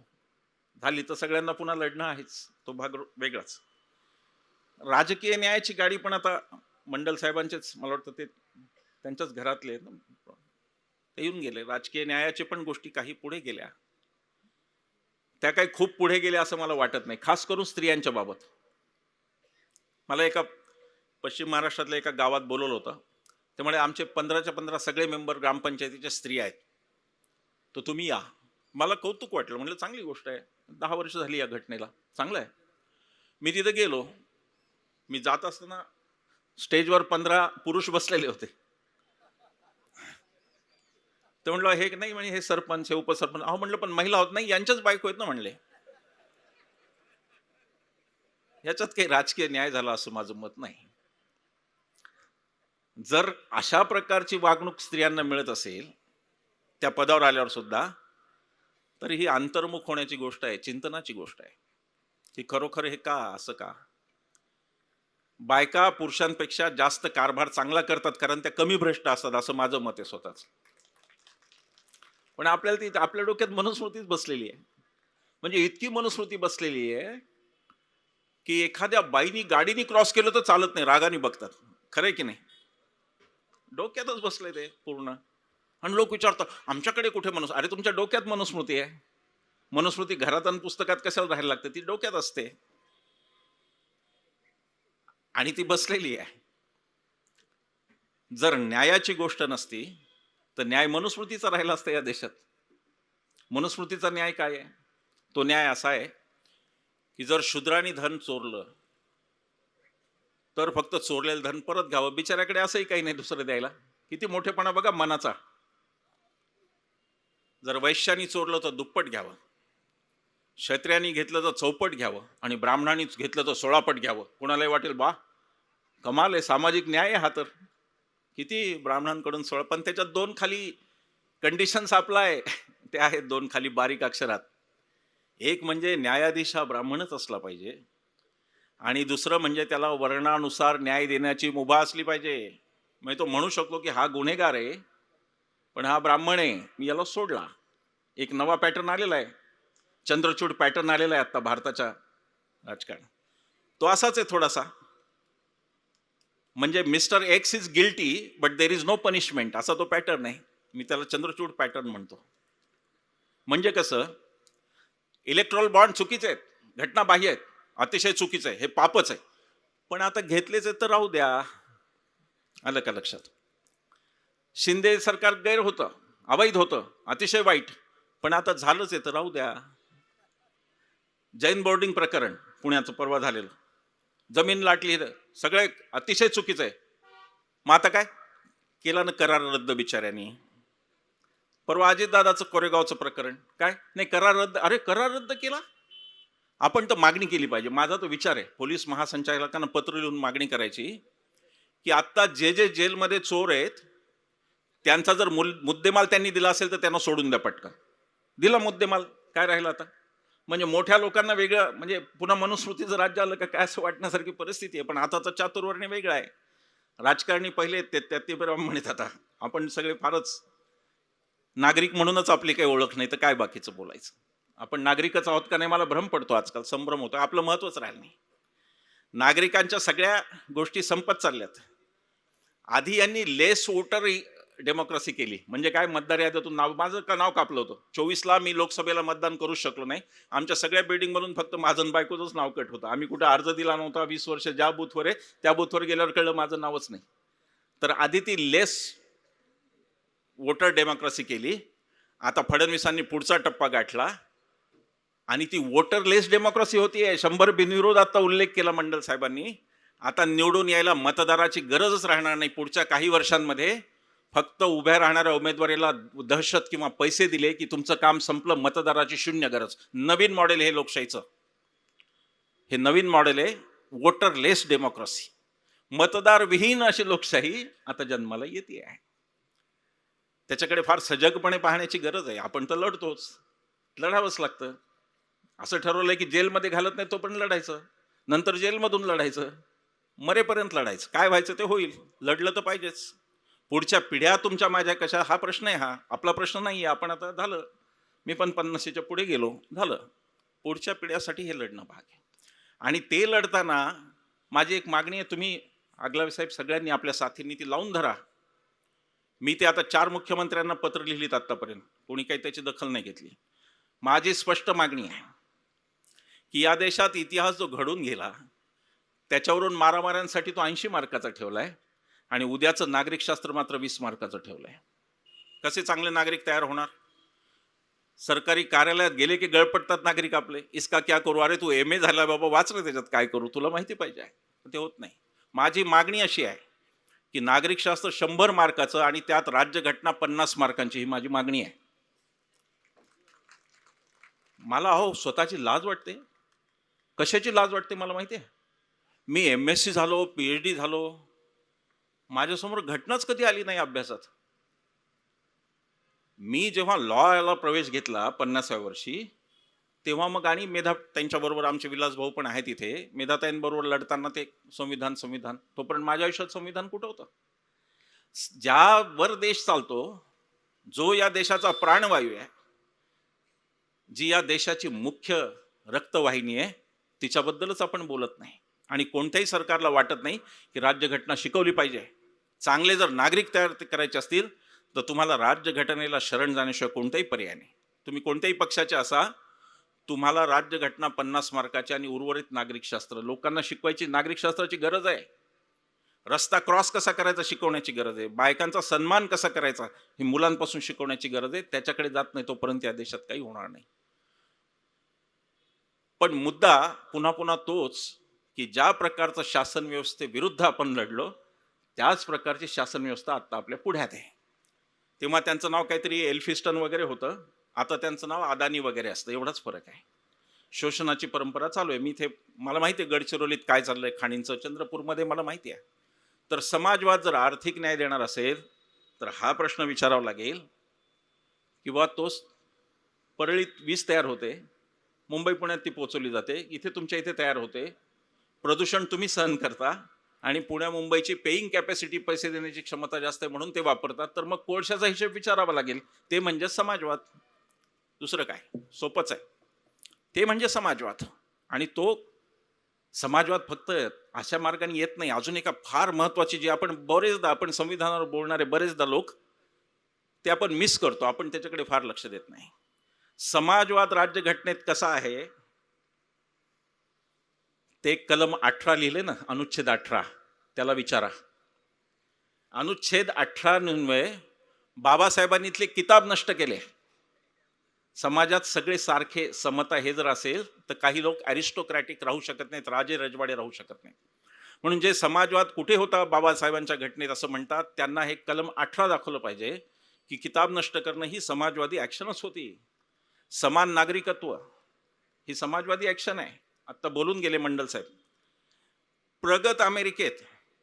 Speaker 1: झाली तर सगळ्यांना पुन्हा लढणं आहेच, तो भाग वेगळाच. राजकीय न्यायाची गाडी पण आता मंडल साहेबांचेच, मला वाटतं ते त्यांच्याच घरातले ते येऊन गेले. राजकीय न्यायाचे पण गोष्टी काही पुढे गेल्या, त्या काही खूप पुढे गेल्या असं मला वाटत नाही, खास करून स्त्रियांच्या बाबत. मला एका पश्चिम महाराष्ट्रातल्या एका गावात बोलवलं होतं. त्यामुळे आमचे 15च्या 15 सगळे मेंबर ग्रामपंचायतीच्या स्त्री आहेत, तर तुम्ही या. मला कौतुक वाटलं, म्हटलं चांगली गोष्ट आहे, 10 वर्ष झाली या घटनेला, चांगलं आहे. मी तिथं गेलो. मी जात असताना स्टेजवर 15 पुरुष बसलेले होते. ते म्हटलं हे नाही, म्हणजे हे सरपंच, हे उपसरपंच. अहो म्हटलं पण महिला होत नाही, यांच्याच बायको आहेत ना म्हणले. याच्यात काही राजकीय न्याय झाला असं माझं मत नाही. जर अशा प्रकारची वागणूक स्त्रियांना मिळत असेल त्या पदावर आल्यावर सुद्धा, तर ही अंतर्मुख होण्याची गोष्ट आहे, चिंतनाची गोष्ट आहे की खरोखर हे का, असं का. बायका पुरुषांपेक्षा जास्त कारभार चांगला करतात कारण त्या कमी भ्रष्ट असतात, असं माझं मत आहे स्वतःच. पण आपल्याला ती आपल्या डोक्यात मनुस्मृतीच बसलेली आहे. म्हणजे इतकी मनुस्मृती बसलेली आहे की एखाद्या बाईनी गाडीनी क्रॉस केलं तर चालत नाही, रागाने बघतात. खरंय की नाही? डोक्यातच बसले ते पूर्ण. आणि लोक विचारतात आमच्याकडे कुठे अरे तुमच्या डोक्यात मनुस्मृती आहे. मनुस्मृती घरात आणि पुस्तकात कशाला राहायला लागते? ती डोक्यात असते आणि ती बसलेली आहे. जर न्यायाची गोष्ट नसती तर न्याय मनुस्मृतीचा राहिला असता या देशात. मनुस्मृतीचा न्याय काय आहे? तो न्याय असा आहे की जर शूद्रांनी धन चोरलं तर फक्त चोरलेलं धन परत घ्यावं. बिचाऱ्याकडे असंही काही नाही दुसरं द्यायला. किती मोठेपणा बघा मनाचा. जर वैश्यानी चोरलं तर दुप्पट घ्यावं, क्षत्रियांनी घेतलं तर चौपट घ्यावं, आणि ब्राह्मणांनी घेतलं तर 16 पट घ्यावं. कोणालाही वाटेल बा कमाल आहे, सामाजिक न्याय आहे हा. तर किती ब्राह्मणांकडून 16, पण त्याच्यात 2 खाली कंडिशन्स अप्लाय ते आहेत, 2 खाली बारीक अक्षरात. एक म्हणजे न्यायाधीश हा ब्राह्मणच असला पाहिजे, आणि दुसरं म्हणजे त्याला वर्णानुसार न्याय देण्याची मुभा असली पाहिजे. म्हणजे तो म्हणू शकतो की हा गुन्हेगार आहे पण हा ब्राह्मण आहे, मी याला सोडला. एक नवा पॅटर्न आलेला आहे, चंद्रचूड पॅटर्न आलेला आहे आता भारताच्या राजकारण. तो असाच आहे थोडासा. म्हणजे mister X is guilty but there is no punishment, असा तो पॅटर्न आहे. मी त्याला चंद्रचूड पॅटर्न म्हणतो. म्हणजे कसं, इलेक्ट्रॉल बॉन्ड चुकीचे आहेत, घटनाबाह्य आहेत, अतिशय चुकीचं आहे, हे पापच आहे. पण आता घेतलेच आहेत तर राहू द्या. आलं का लक्षात? शिंदे सरकार गैर होतं, अवैध होतं, अतिशय वाईट, पण आता झालंच आहे तर राहू द्या. जैन बोर्डिंग प्रकरण पुण्याचं परवा झालेलं, जमीन लाटली, सगळे अतिशय चुकीचं आहे. मग आता काय केलं ना, करार रद्द बिचाऱ्यांनी. परवा अजितदादाचं कोरेगावचं प्रकरण, काय नाही करार रद्द. अरे करार रद्द केला, आपण तर मागणी केली पाहिजे. माझा तो विचार आहे पोलीस महासंचालकांना पत्र लिहून मागणी करायची की आत्ता जे जे जेलमध्ये चोर आहेत त्यांचा जर मुद्देमाल त्यांनी दिला असेल तर त्यांना सोडून द्या पटकन. दिला मुद्देमाल, काय राहिलं आता? म्हणजे मोठ्या लोकांना वेगळं, म्हणजे पुन्हा मनुस्मृतीचं राज्य आलं का काय असं वाटण्यासारखी परिस्थिती आहे. पण आताचा चातुर्वर्ण्य वेगळा आहे. राजकारणी पहिले ते म्हणत आता आपण सगळे फारच नागरिक म्हणूनच आपली काही ओळख नाही तर काय बाकीचं बोलायचं. आपण नागरिकच आहोत का नाही मला भ्रम पडतो आजकाल, संभ्रम होतो. आपलं महत्वच राहिलं नाही. नागरिकांच्या सगळ्या गोष्टी संपत चालल्यात. आधी यांनी लेस वोटर डेमोक्रेसी केली. म्हणजे काय, मतदार यादीतून नाव, माझं का नाव कापलं होतं 24ला, मी लोकसभेला मतदान करू शकलो नाही. आमच्या सगळ्या बिल्डिंग मधून फक्त माझं आणि बायकोचंच नाव कट होतं. आम्ही कुठे अर्ज दिला नव्हता. 20 वर्ष ज्या बूथवर आहे त्या बूथवर गेल्यावर कळलं माझं नावच नाही. तर आधी ती लेस वोटर डेमोक्रेसी केली. आता फडणवीसांनी पुढचा टप्पा गाठला आणि ती वोटरलेस डेमोक्रेसी होतीये. 100 बिनविरोध आता उल्लेख केला मंडल साहेबांनी. आता निवडून यायला मतदाराची गरजच राहणार नाही पुढच्या काही वर्षांमध्ये. फक्त उभ्या राहणाऱ्या उमेदवारीला दहशत किंवा पैसे दिले की तुमचं काम संपलं, मतदाराची शून्य गरज. नवीन मॉडेल हे लोकशाहीचं, हे नवीन मॉडेल आहे वोटरलेस डेमोक्रेसी. मतदार विहीन अशी लोकशाही आता जन्माला येते आहे. त्याच्याकडे फार सजगपणे पाहण्याची गरज आहे. आपण तर लढतोच, लढावंच लागतं. असं ठरवलंय की जेलमध्ये घालत नाही तो पण लढायचं, नंतर जेलमधून लढायचं, मरेपर्यंत लढायचं. काय व्हायचं ते होईल, लढलं तर पाहिजेच. पुढच्या पिढ्या तुमच्या माझ्या कशा, हा प्रश्न आहे. हा आपला प्रश्न नाही आहे. आपण आता झालं, मी पण 50च्या पुढे गेलो, झालं. पुढच्या पिढ्यासाठी हे लढणं भाग आहे. आणि ते लढताना माझी एक मागणी आहे, तुम्ही आगलावे साहेब सगळ्यांनी आपल्या साथींनी ती लावून धरा. मी ते आता 4 मुख्यमंत्र्यांना पत्र लिहिलीत आतापर्यंत, कोणी काही त्याची दखल नाही घेतली. माझी स्पष्ट मागणी आहे की या देशात इतिहास जो घडून गेला त्याच्यावरून मारामाऱ्यांसाठी तो 80 मार्काचा ठेवलाय आणि उद्याचं नागरिकशास्त्र मात्र 20 मार्काचं ठेवलंय. कसे चांगले नागरिक तयार होणार? सरकारी कार्यालयात गेले की गळपटतात नागरिक आपले, इसका क्या करू, अरे तू MA झाला बाबा, वाच रे त्याच्यात काय करू, तुला माहिती पाहिजे. ते होत नाही. माझी मागणी अशी आहे की नागरिकशास्त्र 100 मार्काचं आणि त्यात राज्यघटना 50 मार्कांची, ही माझी मागणी आहे. मला स्वतःची लाज वाटते. कशाची लाज वाटते मला माहिती आहे? मी MSc झालो, PhD झालो, माझ्यासमोर घटनाच कधी आली नाही अभ्यासात. मी जेव्हा लॉला प्रवेश घेतला 50व्या वर्षी, तेव्हा मग आणि मेधा त्यांच्याबरोबर आमचे विलास भाऊ पण आहेत इथे, मेधाताईंबरोबर लढताना ते संविधान, तोपर्यंत माझ्या आयुष्यात संविधान कुठं होतं? ज्यावर देश चालतो, जो या देशाचा प्राणवायू आहे, जी या देशाची मुख्य रक्तवाहिनी आहे, तिच्याबद्दलच आपण बोलत नाही. आणि कोणत्याही सरकारला वाटत नाही की राज्यघटना शिकवली पाहिजे. चांगले जर नागरिक तयार करायचे असतील तर तुम्हाला राज्यघटनेला शरण जाण्याशिवाय कोणताही पर्याय नाही. तुम्ही कोणत्याही पक्षाचे असा, तुम्हाला राज्यघटना 50 मार्काची आणि उर्वरित नागरिकशास्त्र लोकांना शिकवायची, नागरिकशास्त्राची गरज आहे. रस्ता क्रॉस कसा करायचा शिकवण्याची गरज आहे. बायकांचा सन्मान कसा करायचा ही मुलांपासून शिकवण्याची गरज आहे. त्याच्याकडे जात नाही तोपर्यंत या देशात काही होणार नाही. पण मुद्दा पुन्हा पुन्हा तोच की ज्या प्रकारचं शासन व्यवस्थेविरुद्ध आपण लढलो त्याच प्रकारची शासन व्यवस्था आता आपल्या पुढ्यात आहे. तेव्हा त्यांचं नाव काहीतरी एल्फिस्टन वगैरे होतं, आता त्यांचं नाव अदानी वगैरे असतं, एवढाच फरक आहे. शोषणाची परंपरा चालू आहे. मी इथे, मला माहिती आहे गडचिरोलीत काय चाललंय, खाणींचं, चंद्रपूरमध्ये मला माहिती आहे. तर समाजवाद जर आर्थिक न्याय देणार असेल तर हा प्रश्न विचारावा लागेल किंवा तोच परळीत वीज तयार होते, मुंबई पुण्यात ती पोचवली जाते, इथे तुमच्या इथे तयार होते, प्रदूषण तुम्ही सहन करता आणि पुण्या मुंबईची पेईंग कॅपॅसिटी, पैसे देण्याची क्षमता जास्त आहे म्हणून ते वापरतात. तर मग कोळशाचा हिशोब विचारावा लागेल. ते म्हणजे समाजवाद, दुसरं काय? सोपंच आहे. ते म्हणजे समाजवाद. आणि तो समाजवाद फक्त अशा मार्गाने येत नाही. अजून एका फार महत्वाची, जी आपण बरेचदा, आपण संविधानावर बोलणारे बरेचदा लोक ते आपण मिस करतो, आपण त्याच्याकडे फार लक्ष देत नाही. समाजवाद राज्यघटनेत कसा आहे ते कलम 18 लिहिले ना, अनुच्छेद 18, त्याला विचारा. अनुच्छेद 18 अन्वये बाबासाहेबांनी इथले किताब नष्ट केले. समाजात सगळे सारखे, समता हे जर असेल तर काही लोक अरिस्टोक्रॅटिक राहू शकत नाहीत, राजे रजवाडे राहू शकत नाहीत. म्हणून जे समाजवाद कुठे होता बाबासाहेबांच्या घटनेत असं म्हणतात, त्यांना हे कलम 18 दाखवलं पाहिजे की किताब नष्ट करणं ही समाजवादी ऍक्शनच होती. समान नागरिकत्व ही समाजवादी ऍक्शन आहे. आता बोलून गेले मंडल साहेब. प्रगत अमेरिकेत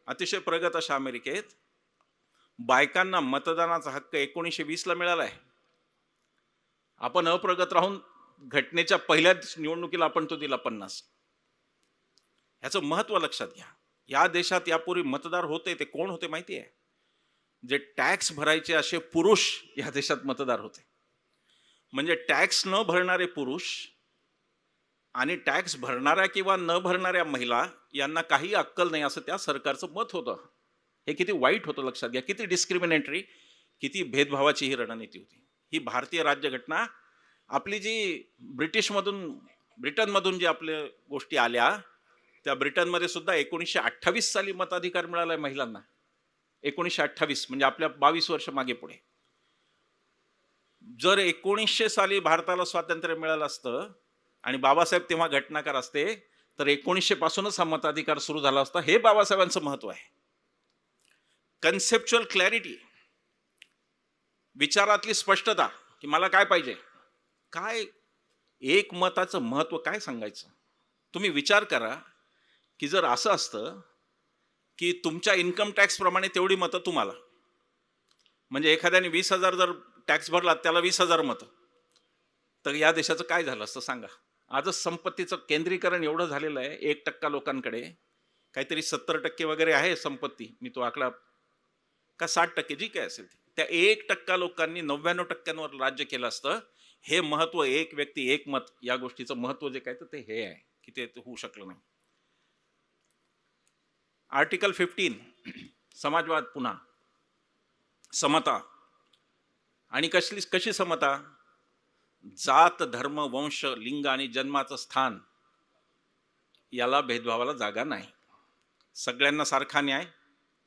Speaker 1: अतिशय प्रगत अशा अमेरिकेत बायकांना मतदानाचा हक्क 1920ला मिळाला आहे. आपण अप्रगत राहून घटनेच्या पहिल्याच निवडणुकीला आपण तो दिला 50. ह्याचं महत्व लक्षात घ्या. या देशात यापूर्वी मतदार होते, ते कोण होते माहिती आहे? जे टॅक्स भरायचे असे पुरुष या देशात मतदार होते. म्हणजे टॅक्स न भरणारे पुरुष आणि टॅक्स भरणाऱ्या किंवा न भरणाऱ्या महिला यांना काही अक्कल नाही, असं त्या सरकारचं मत होतं. हे किती वाईट होतं लक्षात घ्या. किती डिस्क्रिमिनेटरी, किती भेदभावाची ही रणनीती होती. ही भारतीय राज्यघटना आपली जी ब्रिटनमधून जी आपल्या गोष्टी आल्या, त्या ब्रिटनमध्ये सुद्धा 1928 साली मताधिकार मिळालाय महिलांना. 1928 म्हणजे आपल्या 22 वर्ष मागे पुढे. जर 1900 साली भारताला स्वातंत्र्य मिळालं असतं आणि बाबासाहेब तेव्हा घटनाकार असते, तर 1900 पासूनच हा मताधिकार सुरू झाला असता. हे बाबासाहेबांचं महत्व आहे. कन्सेप्च्युअल क्लॅरिटी, विचारातली स्पष्टता की मला काय पाहिजे, काय एक मताचं महत्व काय सांगायचं. तुम्ही विचार करा की जर असं असतं की तुमच्या इन्कम टॅक्स प्रमाणे तेवढी मतं तुम्हाला, म्हणजे एखाद्याने 20,000 जर टॅक्स भरला त्याला 20,000 मतं, तर या देशाचं काय झालं असतं सांगा. आजच संपत्तीचं केंद्रीकरण एवढं झालेलं आहे. 1% लोकांकडे काहीतरी 70% वगैरे आहे संपत्ती. मी तो आकडा का 60% जी काय असेल त्या 1% लोकांनी 99%वर राज्य केलं असतं. हे महत्व, एक व्यक्ती एक मत, या गोष्टीचं महत्व जे काय तर ते हे आहे की ते होऊ शकलं नाही. आर्टिकल 15 समाजवाद, पुन्हा समता. आणि कशी समता? जात, धर्म, वंश, लिंग आणि जन्माचं स्थान याला भेदभावाला जागा नाही. सगळ्यांना सारखा न्याय,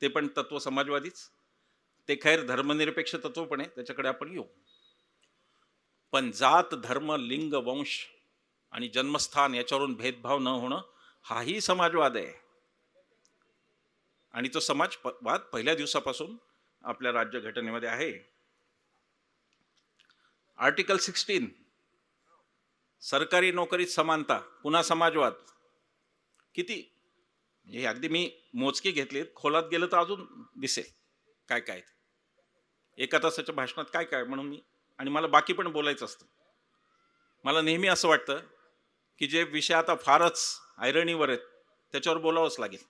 Speaker 1: ते पण तत्व समाजवादीच. ते खैर धर्मनिरपेक्ष तत्व पण आहे, त्याच्याकडे आपण येऊ. पण जात, धर्म, लिंग, वंश आणि जन्मस्थान याच्यावरून भेदभाव न होणं हाही समाजवाद आहे. आणि तो समाजवाद पहिल्या दिवसापासून आपल्या राज्यघटनेमध्ये आहे. आर्टिकल 16 सरकारी नोकरीत समानता, पुन्हा समाजवाद. किती हे अगदी मी मोजके घेतलेत, खोलात गेलं तर अजून दिसेल काय काय. एका तासाच्या भाषणात काय काय म्हणून मी, आणि मला बाकी पण बोलायचं असतं. मला नेहमी असं वाटतं की जे विषय आता फारच ऐरणीवर आहेत त्याच्यावर बोलावंच लागेल.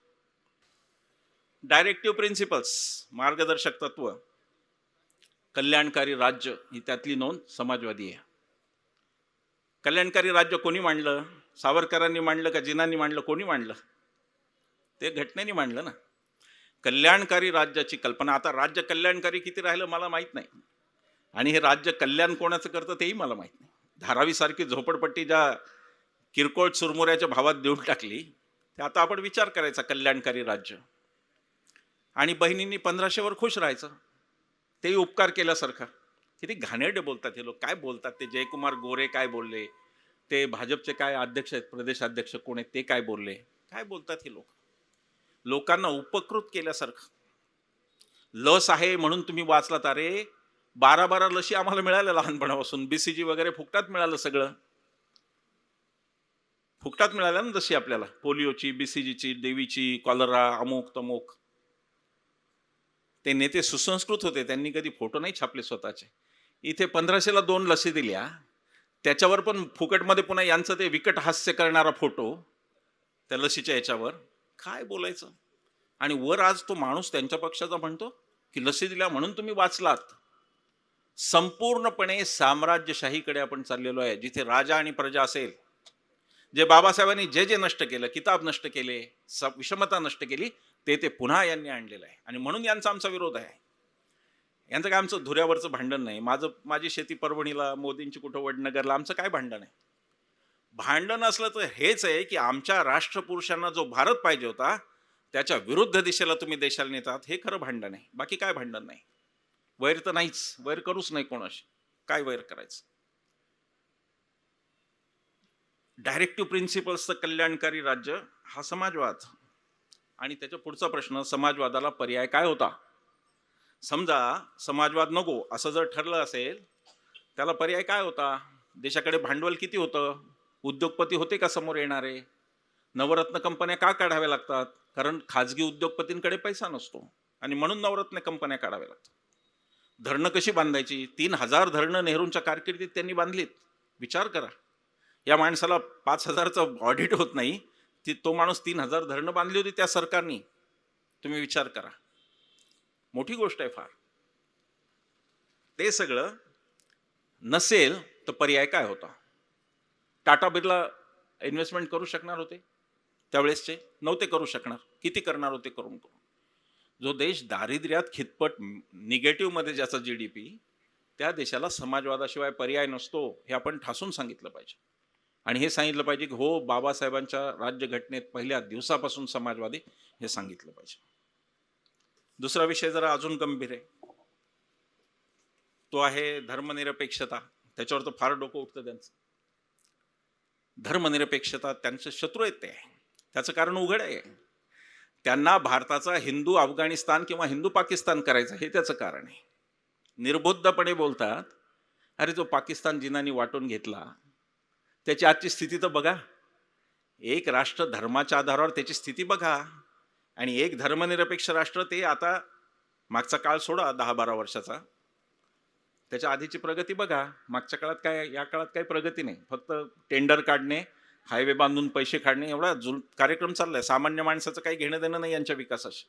Speaker 1: डायरेक्टिव्ह प्रिन्सिपल्स, मार्गदर्शक तत्व, कल्याणकारी राज्य ही त्यातली नोंद समाजवादी आहे. कल्याणकारी राज्य कोणी मांडलं? सावरकरांनी मांडलं का जिनांनी मांडलं? कोणी मांडलं? ते घटनेने मांडलं ना. कल्याणकारी राज्याची कल्पना. आता राज्य कल्याणकारी किती राहिलं मला माहित नाही, आणि हे राज्य कल्याण कोणाचं करतं तेही मला माहित नाही. धारावी सारखी झोपडपट्टी ज्या किरकोळ चुरमुऱ्याच्या भावात देऊन टाकली, ते आता आपण विचार करायचा कल्याणकारी राज्य. आणि बहिणींनी 1500 खुश राहायचं, तेही उपकार केल्यासारखं. किती घाणेरडे बोलतात हे लोक. काय बोलतात ते? जयकुमार गोरे काय बोलले, ते भाजपचे काय अध्यक्ष आहेत, प्रदेश अध्यक्ष कोण आहेत, ते काय बोलले, काय बोलतात हे लोक. लोकांना उपकृत केल्यासारखं. लस आहे म्हणून तुम्ही वाचलात. अरे 12 लशी आम्हाला मिळाल्या लहानपणापासून. BCG वगैरे फुकटात मिळालं, सगळं फुकटात मिळालं ना. जशी आपल्याला पोलिओची, BCGची, देवीची, कॉलरा, अमुक तमुक. ते नेते सुसंस्कृत होते, त्यांनी कधी फोटो नाही छापले स्वतःचे. इथे 1500ला 2 लसी दिल्या, त्याच्यावर पण फुकटमध्ये पुन्हा यांचं ते विकट हास्य करणारा फोटो त्या लसीच्या याच्यावर. काय बोलायचं. आणि वर आज तो माणूस त्यांच्या पक्षाचा म्हणतो की लसी दिल्या म्हणून तुम्ही वाचलात. संपूर्णपणे साम्राज्यशाहीकडे आपण चाललेलो आहे, जिथे राजा आणि प्रजा असेल. जे बाबासाहेबांनी जे जे नष्ट केलं, किताब नष्ट केले, विषमता नष्ट केली, ते पुन्हा यांनी आणलेलं आहे. आणि म्हणून यांचा आमचा विरोध आहे. यांचं काय आमचं धुऱ्यावरचं भांडण नाही. माझी शेती परभणीला, मोदींची कुठं वडनगरला, आमचं काय भांडण आहे. भांडण असलं तर हेच आहे की आमच्या राष्ट्रपुरुषांना जो भारत पाहिजे होता त्याच्या विरुद्ध दिशेला तुम्ही देशाला नेतात. हे खरं भांडण आहे, बाकी काय भांडण नाही. वैर तर नाहीच, वैर करूच नाही कोणाशी. काय वैर करायचं. डायरेक्टिव्ह प्रिन्सिपल्सचं कल्याणकारी राज्य हा समाजवाद. आणि त्याच्या पुढचा प्रश्न, समाजवादाला पर्याय काय होता. समजा समाजवाद नको असं जर ठरलं असेल, त्याला पर्याय काय होता. देशाकडे भांडवल किती होतं, उद्योगपती होते का समोर येणारे, नवरत्न कंपन्या का काढाव्या लागतात, कारण खाजगी उद्योगपतींकडे पैसा नसतो आणि म्हणून नवरत्न कंपन्या काढाव्या लागतात. धरणं कशी बांधायची? 3,000 धरणं नेहरूंच्या कारकिर्दीत त्यांनी बांधलीत. विचार करा. या माणसाला 5,000चं ऑडिट होत नाही, तो माणूस 3,000 धरणं बांधली होती त्या सरकारनी. तुम्ही विचार करा. मोठी गोष्ट आहे फार. ते सगळं नसेल तर पर्याय काय होता? टाटा बिर्ला इन्व्हेस्टमेंट करू शकणार होते त्यावेळेसचे? नव्हते करू शकणार. किती करणार होते करून. जो देश दारिद्र्यात खितपट निगेटिव्ह मध्ये ज्याचा GDP, त्या देशाला समाजवादाशिवाय पर्याय नसतो हे आपण ठासून सांगितलं पाहिजे. आणि हे सांगितलं पाहिजे की हो, बाबासाहेबांच्या राज्यघटनेत पहिल्या दिवसापासून समाजवादी हे सांगितलं पाहिजे. दुसरा विषय जरा अजून गंभीर आहे, तो आहे धर्मनिरपेक्षता. त्याच्यावर तर फार डोकं उठतं त्यांचं. धर्मनिरपेक्षता त्यांचे शत्रू आहेत ते. त्याचं कारण उघड आहे. त्यांना भारताचा हिंदू अफगाणिस्तान किंवा हिंदू पाकिस्तान करायचं हे त्याचं कारण आहे. निर्बुद्धपणे बोलतात, अरे जो पाकिस्तान जिनांनी वाटून घेतला त्याची आजची स्थिती तर बघा. एक राष्ट्र धर्माच्या आधारावर त्याची स्थिती बघा, आणि एक धर्मनिरपेक्ष राष्ट्र, ते आता मागचा काळ सोडा 10-12 वर्षाचा, त्याच्या आधीची प्रगती बघा. मागच्या काळात काय, या काळात काही प्रगती नाही. फक्त टेंडर काढणे, हायवे बांधून पैसे काढणे, एवढा कार्यक्रम चाललाय. सामान्य माणसाचं काही घेणं देणं नाही यांच्या विकासाशी.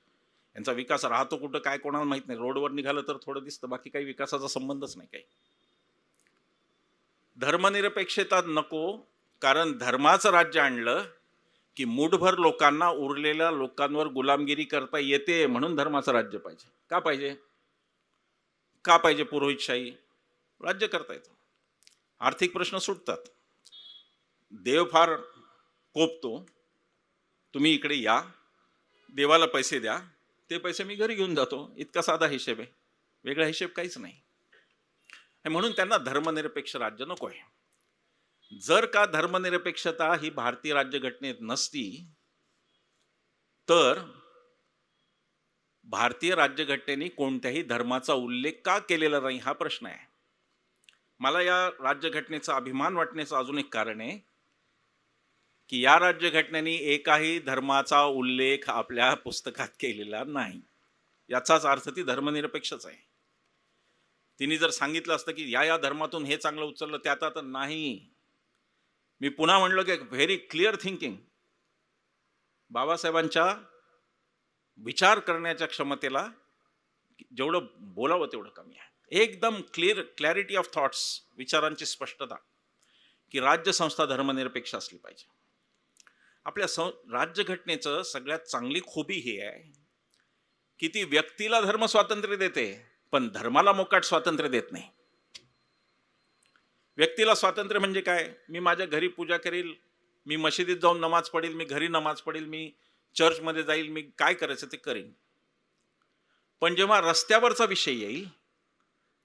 Speaker 1: यांचा विकास राहतो कुठं काय कोणाला माहित नाही. रोडवर निघालं तर थोडं दिसतं, बाकी काही विकासाचा संबंधच नाही काही. धर्मनिरपेक्षता नको, कारण धर्माचं राज्य आणलं की मुठभर लोकांना, उरलेल्या लोकांवर गुलामगिरी करता येते, म्हणून धर्माचं राज्य पाहिजे. का पाहिजे? का पाहिजे पुरोहितशाही? राज्य करता येतं, आर्थिक प्रश्न सुटतात. देव फार कोपतो, तुम्ही इकडे या, देवाला पैसे द्या, ते पैसे मी घरी घेऊन जातो, इतका साधा हिशेब आहे. वेगळा हिशेब काहीच नाही. म्हणून त्यांना धर्मनिरपेक्ष राज्य नको आहे. जर का धर्मनिरपेक्षता ही भारतीय राज्यघटनेत नसती तर भारतीय राज्यघटनेने कोणत्याही धर्माचा उल्लेख का केलेला नाही हा प्रश्न आहे. मला या राज्यघटनेचा अभिमान वाटण्याचं अजून एक कारण आहे की या राज्यघटनेने एकाही धर्माचा उल्लेख आपल्या पुस्तकात केलेला नाही. याचाच अर्थ ती धर्मनिरपेक्षच आहे. तिने जर सांगितलं असतं की या धर्मातून हे चांगलं उचललं, त्यात आता नाही. मी पुन्हा म्हणलो की व्हेरी क्लिअर थिंकिंग, बाबासाहेबांच्या विचार करण्याच्या क्षमतेला जेवढं बोलावं तेवढं कमी आहे. एकदम क्लॅरिटी ऑफ थॉट्स, विचारांची स्पष्टता, की राज्यसंस्था धर्मनिरपेक्ष असली पाहिजे. आपल्या राज्यघटनेचं सगळ्यात चांगली खूबी ही आहे की ती व्यक्तीला धर्म स्वातंत्र्य देते, पण धर्माला मोकाट स्वातंत्र्य देत नाही. व्यक्तीला स्वातंत्र्य म्हणजे काय? मी माझ्या घरी पूजा करील, मी मशिदीत जाऊन नमाज पडेल, मी घरी नमाज पडेल, मी चर्चमध्ये जाईल, मी काय करायचं ते करीन. पण जेव्हा रस्त्यावरचा विषय येईल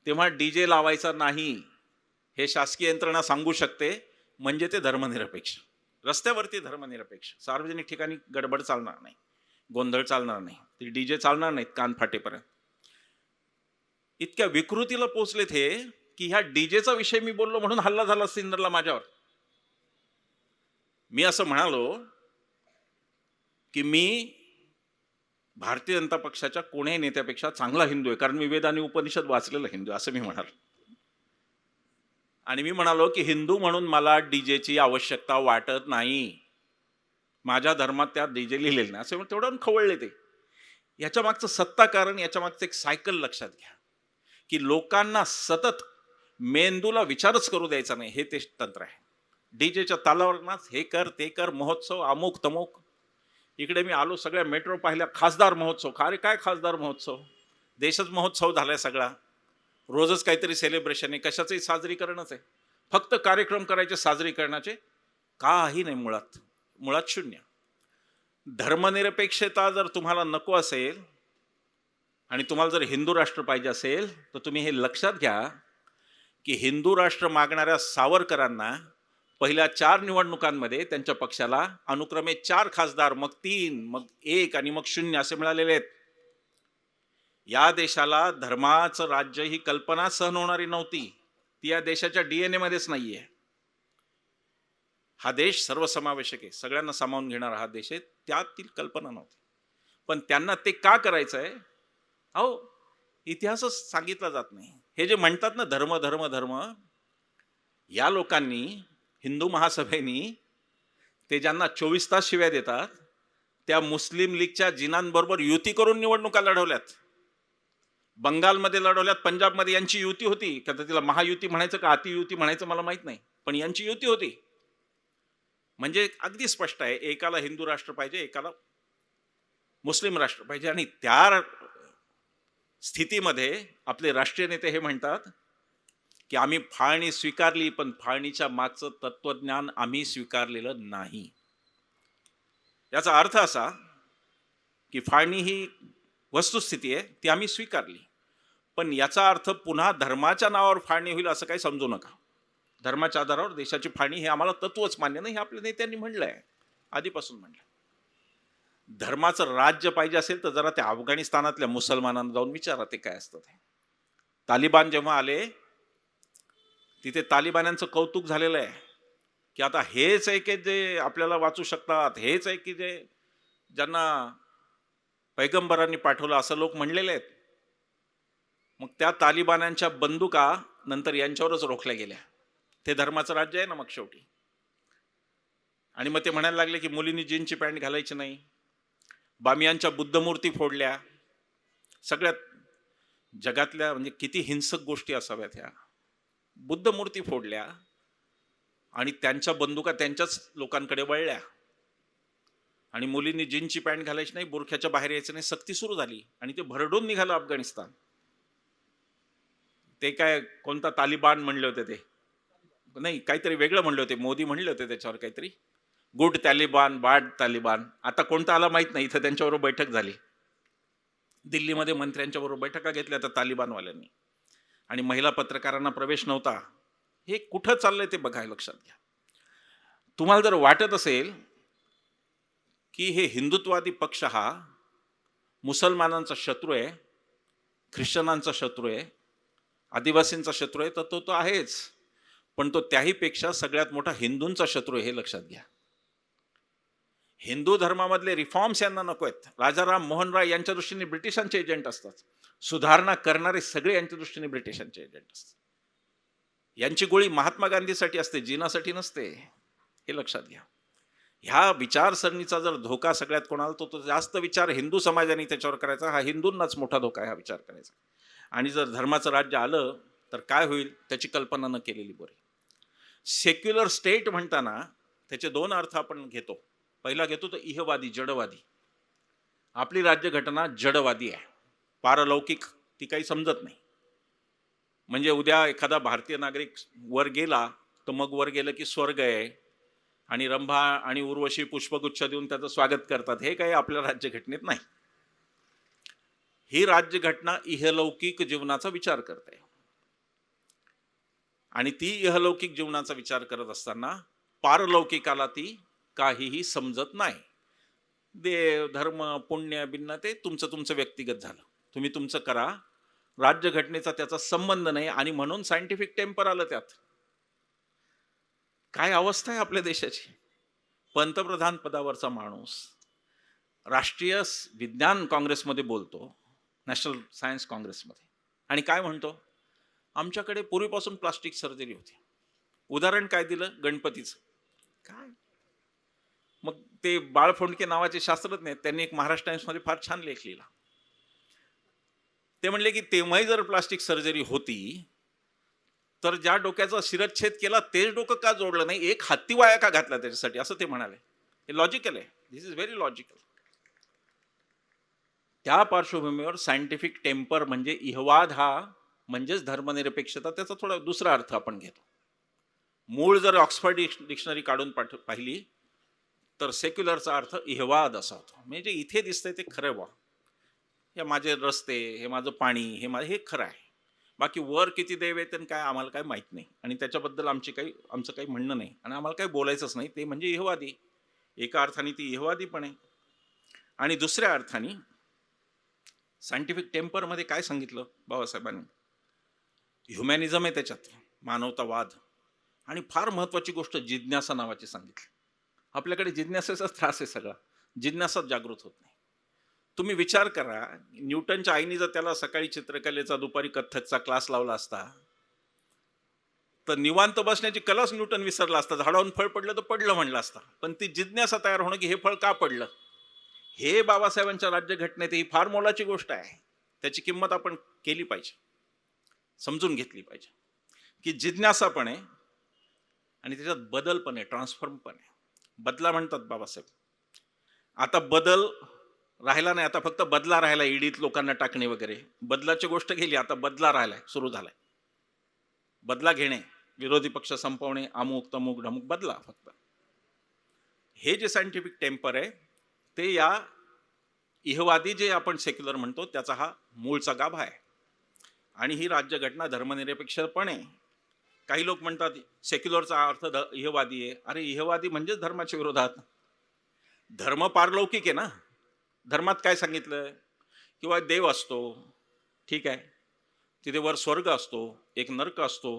Speaker 1: तेव्हा डीजे लावायचा नाही हे शासकीय यंत्रणा सांगू शकते, म्हणजे ते धर्मनिरपेक्ष. रस्त्यावरती धर्मनिरपेक्ष. सार्वजनिक ठिकाणी गडबड चालणार नाही, गोंधळ चालणार नाही, ते डीजे चालणार नाहीत कान फाटेपर्यंत. इतक्या विकृतीला पोचलेत हे की ह्या डीजेचा विषय मी बोललो म्हणून हल्ला झाला सिन्नरला माझ्यावर. मी असं म्हणालो की मी भारतीय जनता पक्षाच्या कोण्याही नेत्यापेक्षा चांगला हिंदू आहे, कारण मी वेद आणि उपनिषद वाचलेला हिंदू, असं मी म्हणालो. आणि मी म्हणालो की हिंदू म्हणून मला डीजेची आवश्यकता वाटत नाही, माझ्या धर्मात त्या डीजे लिहिलेले नाही, असं तेवढं खवळले ते. याच्या मागचं सत्ता कारण, याच्या मागचं एक सायकल लक्षात घ्या की लोकांना सतत मेंदूला विचारच करू द्यायचा नाही, हे ते तंत्र आहे. डीजेच्या तालावर नाच, हे कर ते कर, महोत्सव अमुक तमुक. इकडे मी आलो, सगळ्या मेट्रो पाहिल्या, खासदार महोत्सव. अरे काय खासदार महोत्सव? देशच महोत्सव झालाय सगळा. रोजच काहीतरी सेलिब्रेशन आहे, कशाचंही साजरीकरणच आहे. फक्त कार्यक्रम करायचे साजरीकरणाचे, काही नाही, मुळात शून्य. धर्मनिरपेक्षता जर तुम्हाला नको असेल आणि तुम्हाला जर हिंदू राष्ट्र पाहिजे असेल तर तुम्ही हे लक्षात घ्या की हिंदू राष्ट्र मागणाऱ्या सावरकरांना पहिल्या 4 निवडणुकांमध्ये त्यांच्या पक्षाला अनुक्रमे 4 खासदार, मग 3, मग 1 आणि मग 0 असे मिळालेले आहेत. या देशाला धर्माचं राज्य ही कल्पना सहन होणारी नव्हती, ती या देशाच्या DNA मध्येच नाहीये. हा देश सर्वसमावेशक आहे, सगळ्यांना सामावून घेणारा हा देश आहे, त्यातील कल्पना नव्हती. पण त्यांना ते का करायचं आहे, अहो इतिहासच सांगितला जात नाही. हे जे म्हणतात ना धर्म धर्म धर्म, या लोकांनी, हिंदू महासभेनी, ते ज्यांना 24 तास शिव्या देतात, त्या मुस्लिम लीगच्या जिनांबरोबर युती करून निवडणुका लढवल्यात. बंगालमध्ये लढवल्यात, पंजाबमध्ये यांची युती होती. का तिला महायुती म्हणायचं का अतियुती म्हणायचं मला माहित नाही, पण यांची युती होती. म्हणजे अगदी स्पष्ट आहे, एकाला हिंदू राष्ट्र पाहिजे, एकाला मुस्लिम राष्ट्र पाहिजे. आणि त्या स्थितीमध्ये आपले राष्ट्रीय नेते हे म्हणतात की आम्ही फाळणी स्वीकारली, पण फाळणीच्या मागचं तत्वज्ञान आम्ही स्वीकारलेलं नाही. याचा अर्थ असा की फाळणी ही वस्तुस्थिती आहे, ती आम्ही स्वीकारली, पण याचा अर्थ पुन्हा धर्माच्या नावावर फाळणी होईल असं काही समजू नका. धर्माच्या आधारावर देशाची फाळणी हे आम्हाला तत्वच मान्य नाही, हे आपल्या नेत्यांनी म्हणलंय, आधीपासून म्हणलंय. धर्माचं राज्य पाहिजे असेल तर जरा त्या अफगाणिस्तानातल्या मुसलमानांना जाऊन विचारा ते काय असतं. ते तालिबान जेव्हा आले, तिथे तालिबान्यांचं कौतुक झालेलं आहे की आता हेच आहे की जे आपल्याला वाचू शकतात, हेच आहे की जे ज्यांना पैगंबरांनी पाठवलं असं लोक म्हणलेले आहेत. मग त्या तालिबान्यांच्या बंदुका नंतर यांच्यावरच रोखल्या गेल्या. ते धर्माचं राज्य आहे ना मग शेवटी. आणि मग ते म्हणायला लागले की मुलींनी जीनची पॅन्ट घालायची नाही. बामियांच्या बुद्धमूर्ती फोडल्या. सगळ्यात जगातल्या म्हणजे किती हिंसक गोष्टी असाव्यात ह्या. बुद्धमूर्ती फोडल्या आणि त्यांच्या बंदुका त्यांच्याच लोकांकडे वळल्या. आणि मुलींनी जीनची पॅन्ट घालायची नाही, बुरख्याच्या बाहेर यायचं नाही, सक्ती सुरू झाली. आणि ते भरडून निघालं अफगाणिस्तान. ते काय कोणता तालिबान म्हणले होते, ते नाही काहीतरी वेगळं म्हणले होते, मोदी म्हणले होते त्याच्यावर काहीतरी, गुड तालिबान बॅड तालिबान. आता कोणता आला माहित नाही. इथं त्यांच्याबरोबर बैठक झाली, दिल्लीमध्ये मंत्र्यांच्या बरोबर बैठका घेतल्या तर तालिबानवाल्यांनी. आणि महिला पत्रकारांना प्रवेश नव्हता. हे कुठं चाललंय ते बघाय, लक्षात घ्या. तुम्हाला जर वाटत असेल की हे हिंदुत्ववादी पक्ष हा मुसलमानांचा शत्रू आहे, ख्रिश्चनांचा शत्रू आहे, आदिवासींचा शत्रू आहे, तर तो आहेच, पण तो त्याही पेक्षा सगळ्यात मोठा हिंदूंचा शत्रू आहे, हे लक्षात घ्या. हिंदू धर्मामधले रिफॉर्म्स यांना नको आहेत. राजाराम मोहन राय यांच्या दृष्टीने ब्रिटिशांचे एजंट असतात. सुधारणा करणारे सगळे यांच्या दृष्टीने ब्रिटिशांचे एजंट असतात. यांची गोळी महात्मा गांधीसाठी असते, जीनासाठी नसते, हे लक्षात घ्या. ह्या विचारसरणीचा जर धोका सगळ्यात कोणाला, तो जास्त विचार हिंदू समाजाने त्याच्यावर करायचा. हा हिंदूंनाच मोठा धोका आहे हा विचार करायचा. आणि जर धर्माचं राज्य आलं तर काय होईल त्याची कल्पना न केलेली बरी. सेक्युलर स्टेट म्हणताना त्याचे दोन अर्थ आपण घेतो. पहिला घेतो तो इहवादी, जडवादी. आपली राज्यघटना जडवादी आहे, पारलौकिक, ती काही समजत नाही. म्हणजे उद्या एखादा भारतीय नागरिक वर गेला तर मग वर गेलं की स्वर्ग आहे आणि रंभा आणि उर्वशी पुष्पगुच्छ देऊन त्याचं स्वागत करतात. हे काही आपल्या राज्यघटनेत नाही. ही राज्यघटना इहलौकिक जीवनाचा विचार करते. आणि ती इहलौकिक जीवनाचा विचार करत असताना पारलौकिकाला ती काहीही समजत नाही. देव, धर्म, पुण्य, बिन्न ते तुमचं तुमचं व्यक्तिगत झालं, तुम्ही तुमचं करा. राज्यघटनेचा त्याचा संबंध नाही. आणि म्हणून सायंटिफिक टेम्पर आलं त्यात. काय अवस्था आहे आपल्या देशाची. पंतप्रधान पदावरचा माणूस राष्ट्रीय विज्ञान काँग्रेसमध्ये बोलतो, नॅशनल सायन्स काँग्रेसमध्ये, आणि काय म्हणतो, आमच्याकडे पूर्वीपासून प्लास्टिक सर्जरी होती. उदाहरण काय दिलं, गणपतीचं. काय मग ते बाळ फोंडके नावाचे शास्त्रज्ञ आहेत, त्यांनी एक महाराष्ट्र टाइम्समध्ये फार छान लेख लिहिला. ते म्हणले की तेव्हाही जर प्लास्टिक सर्जरी होती तर ज्या डोक्याचा शिरच्छेद केला तेच डोकं का जोडलं नाही, एक हत्ती वाया का घातला त्याच्यासाठी, असं ते म्हणाले. हे लॉजिकल आहे, दिस इज व्हेरी लॉजिकल. त्या पार्श्वभूमीवर सायंटिफिक टेम्पर म्हणजे इहवाद हा म्हणजेच धर्मनिरपेक्षता, त्याचा थोडा दुसरा अर्थ आपण घेतो. मूळ जर ऑक्सफर्ड डिक्शनरी काढून पाहिली तर सेक्युलरचा अर्थ इहवाद असा होतो. म्हणजे इथे दिसतंय ते खरं बा, हे माझे रस्ते, हे माझं पाणी, हे खरं आहे. बाकी वर किती देव आहेत आणि काय आम्हाला काय माहीत नाही, आणि त्याच्याबद्दल आमचं काही म्हणणं नाही, आणि आम्हाला काही बोलायचंच नाही. ते म्हणजे इहवादी. एका अर्थाने ती इहवादी पण आहे. आणि दुसऱ्या अर्थाने सायंटिफिक टेम्परमध्ये काय सांगितलं बाबासाहेबांनी, ह्युमॅनिझम आहे त्याच्यात, मानवतावाद, आणि फार महत्त्वाची गोष्ट जिज्ञासा नावाची सांगितली. आपल्याकडे जिज्ञासेचाच त्रास आहे सगळा, जिज्ञासाच जागृत होत नाही. तुम्ही विचार करा, न्यूटनच्या आईने जर त्याला सकाळी चित्रकलेचा, दुपारी कथ्थकचा क्लास लावला असता, तर निवांत बसण्याची कलाच न्यूटन विसरला असता. झाडावरून फळ पडलं तर पडलं म्हणलं असता. पण ती जिज्ञासा तयार होणं की हे फळ का पडलं, हे बाबासाहेबांच्या राज्यघटनेत ही फार मोलाची गोष्ट आहे. त्याची किंमत आपण केली पाहिजे, समजून घेतली पाहिजे की जिज्ञासा पण आहे आणि त्याच्यात बदल पण आहे, ट्रान्सफॉर्म पण आहे. बदला म्हणतात बाबासाहेब. आता बदल राहिला नाही, आता फक्त बदला राहिला. ईडीत लोकांना टाकणे वगैरे, बदलाची गोष्ट गेली. आता बदला राहिलाय, सुरू झालाय. बदला घेणे, विरोधी पक्ष संपवणे, अमुक तमुक ढमुक, बदला फक्त. हे जे सायंटिफिक टेम्पर आहे ते या इहवादी जे आपण सेक्युलर म्हणतो त्याचा हा मूळचा गाभा आहे. आणि ही राज्यघटना धर्मनिरपेक्षपणे, काही लोक म्हणतात सेक्युलरचा अर्थ इहवादी आहे. अरे इहवादी म्हणजेच धर्माच्या विरोधात. धर्म पारलौकिक आहे ना. धर्मात काय सांगितलं, किंवा देव असतो, ठीक आहे, तिथे वर स्वर्ग असतो, एक नरक असतो.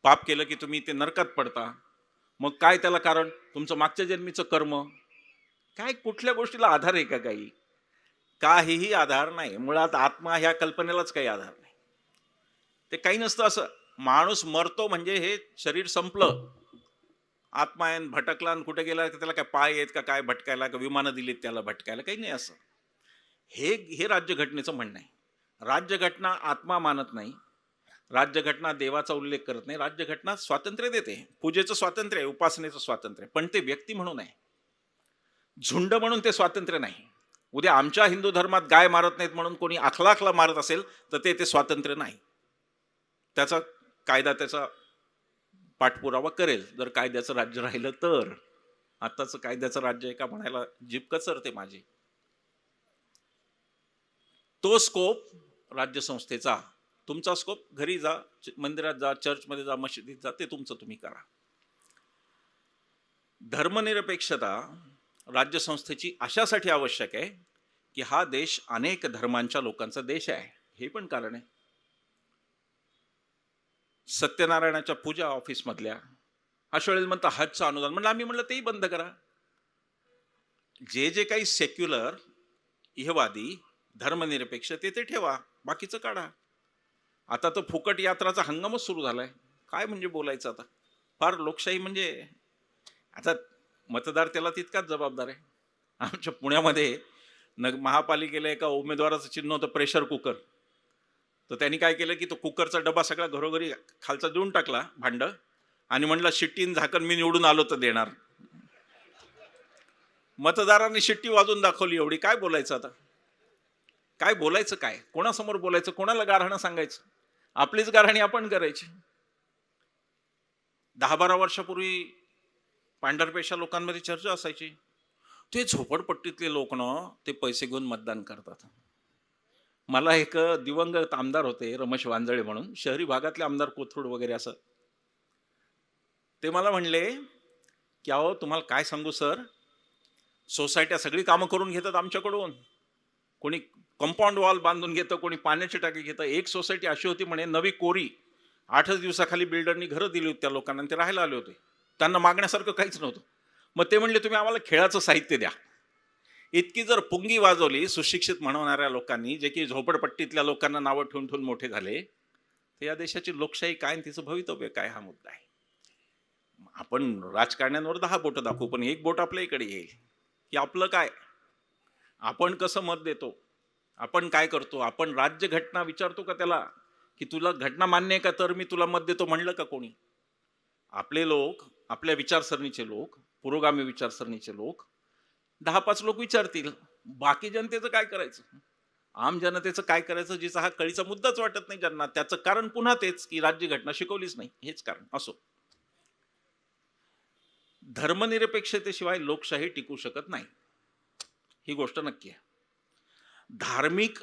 Speaker 1: पाप केलं की तुम्ही ते नरकात पडता. मग काय त्याला कारण, तुमचं मागच्या जन्मीचं कर्म. काय कुठल्या गोष्टीला आधार आहे का? काहीही आधार नाही. मुळात आत्मा ह्या कल्पनेलाच काही आधार नाही. ते काही नसतं. असं माणूस मरतो म्हणजे हे शरीर संपलं, आत्मा आहे, भटकला आणि कुठे गेला, त्याला काय पाय आहेत का काय भटकायला, का विमानं दिलीत त्याला भटकायला? काही नाही. असं हे राज्यघटनेचं म्हणणं आहे. राज्यघटना आत्मा मानत नाही, राज्यघटना देवाचा उल्लेख करत नाही. राज्यघटना स्वातंत्र्य देते, पूजेचं स्वातंत्र्य आहे, उपासनेचं स्वातंत्र्य, पण ते व्यक्ती म्हणून आहे, झुंड म्हणून ते स्वातंत्र्य नाही. उद्या आमच्या हिंदू धर्मात गाय मारत नाहीत म्हणून कोणी आखला मारत असेल तर ते स्वातंत्र्य नाही. त्याचा कायदा त्याचा पाठपुरावा करेल, जर कायद्याचं राज्य राहिलं तर. आताचं कायद्याचं राज्य आहे का म्हणायला जीभ कचरते माझी. तो स्कोप राज्यसंस्थेचा, तुमचा स्कोप घरी जा, मंदिरात जा, चर्चमध्ये जा, मशिदीत जा, ते तुमचं तुम्ही करा. धर्मनिरपेक्षता राज्यसंस्थेची अशासाठी आवश्यक आहे की हा देश अनेक धर्मांच्या लोकांचा देश आहे. हे पण कारण आहे. सत्यनारायणाच्या पूजा ऑफिसमधल्या अशा वेळेला म्हणता हजचं अनुदान, म्हणलं आम्ही म्हणलं तेही बंद करा. जे काही सेक्युलर, इहवादी, धर्मनिरपेक्ष ते ठेवा, बाकीचं काढा. आता तर फुकट यात्राचा हंगामच सुरू झालाय. काय म्हणजे बोलायचं आता. फार लोकशाही म्हणजे, आता मतदार त्याला तितकाच जबाबदार आहे. आमच्या पुण्यामध्ये महापालिकेला एका उमेदवाराचं चिन्ह होतं प्रेशर कुकर. तर त्यांनी काय केलं की तो कुकरचा डबा सगळा घरोघरी खालचा देऊन टाकला, भांड, आणि म्हणलं शिट्टीन झाकण मी निवडून आलो तर देणार. मतदारांनी शिट्टी वाजून दाखवली. एवढी काय बोलायचं आता. काय बोलायचं, काय कोणासमोर बोलायचं, कोणाला गारहाणं सांगायचं. आपलीच गारहाणी आपण करायची. 10-12 वर्षापूर्वी पांढरपेशा लोकांमध्ये चर्चा असायची, ते झोपडपट्टीतले लोक ना ते पैसे घेऊन मतदान करतात. मला एक दिवंगत आमदार होते रमेश वांजळे म्हणून, शहरी भागातले आमदार, कोथरूड वगैरे असं, ते मला म्हणले की अहो तुम्हाला काय सांगू सर, सोसायट्या सगळी कामं करून घेतात आमच्याकडून. कोणी कंपाऊंड वॉल बांधून घेतं, कोणी पाण्याची टाकी घेतं. एक सोसायटी अशी होती म्हणे, नवी कोरी, 8च दिवसाखाली बिल्डरनी घरं दिली होती त्या लोकांना, ते राहायला आले होते. त्यांना मागण्यासारखं काहीच नव्हतं. मग ते म्हणले तुम्ही आम्हाला खेळाचं साहित्य द्या. इतकी जर पुंगी वाजवली सुशिक्षित म्हणवणाऱ्या लोकांनी, जे की झोपडपट्टीतल्या लोकांना नावं ठेवून ठेवून मोठे झाले, तर या देशाची लोकशाही काय आणि तिचं भवितव्य काय, हा मुद्दा आहे. आपण राजकारण्यांवर 10 बोटं दाखवू, पण एक बोट आपल्या इकडे येईल की आपलं काय, आपण कसं मत देतो, आपण काय करतो. आपण राज्यघटना विचारतो का त्याला की तुला घटना मान्य आहे का तर मी तुला मत देतो म्हणलं का कोणी? आपले लोक, आपल्या विचारसरणीचे लोक, पुरोगामी विचारसरणीचे लोक 10-5 लोक विचारतील. बाकी जनतेचं काय करायचं, आम जनतेचं काय करायचं, जिचा हा कळीचा मुद्दाच वाटत नाही ज्यांना. त्याचं कारण पुन्हा तेच की राज्यघटना शिकवलीच नाही, हेच कारण. असो, धर्मनिरपेक्षतेशिवाय लोकशाही टिकू शकत नाही, ही गोष्ट नक्की आहे. धार्मिक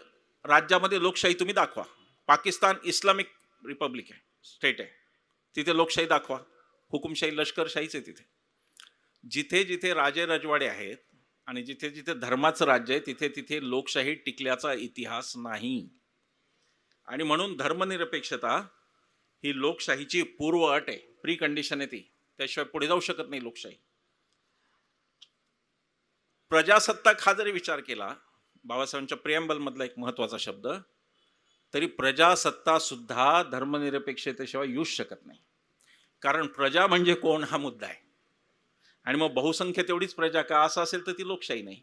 Speaker 1: राज्यामध्ये लोकशाही तुम्ही दाखवा. पाकिस्तान इस्लामिक रिपब्लिक आहे, स्टेट आहे, तिथे लोकशाही दाखवा. हुकुमशाही, लष्करशाहीच आहे तिथे. जिथे जिथे राजे रजवाडे आहेत आणि जिथे जिथे धर्माचं राज्य आहे तिथे तिथे लोकशाही टिकल्याचा इतिहास नाही. आणि म्हणून धर्मनिरपेक्षता ही लोकशाहीची पूर्व अट आहे, प्री कंडिशन आहे ती. त्याशिवाय पुढे जाऊ शकत नाही लोकशाही. प्रजासत्ताक हा जरी विचार केला, बाबासाहेबांच्या प्रिएम्बल मधला एक महत्वाचा शब्द, तरी प्रजासत्ता सुद्धा धर्मनिरपेक्षतेशिवाय येऊच शकत नाही. कारण प्रजा म्हणजे कोण हा मुद्दा आहे. आणि मग बहुसंख्य तेवढीच प्रजा का असं असेल तर ती लोकशाही नाही.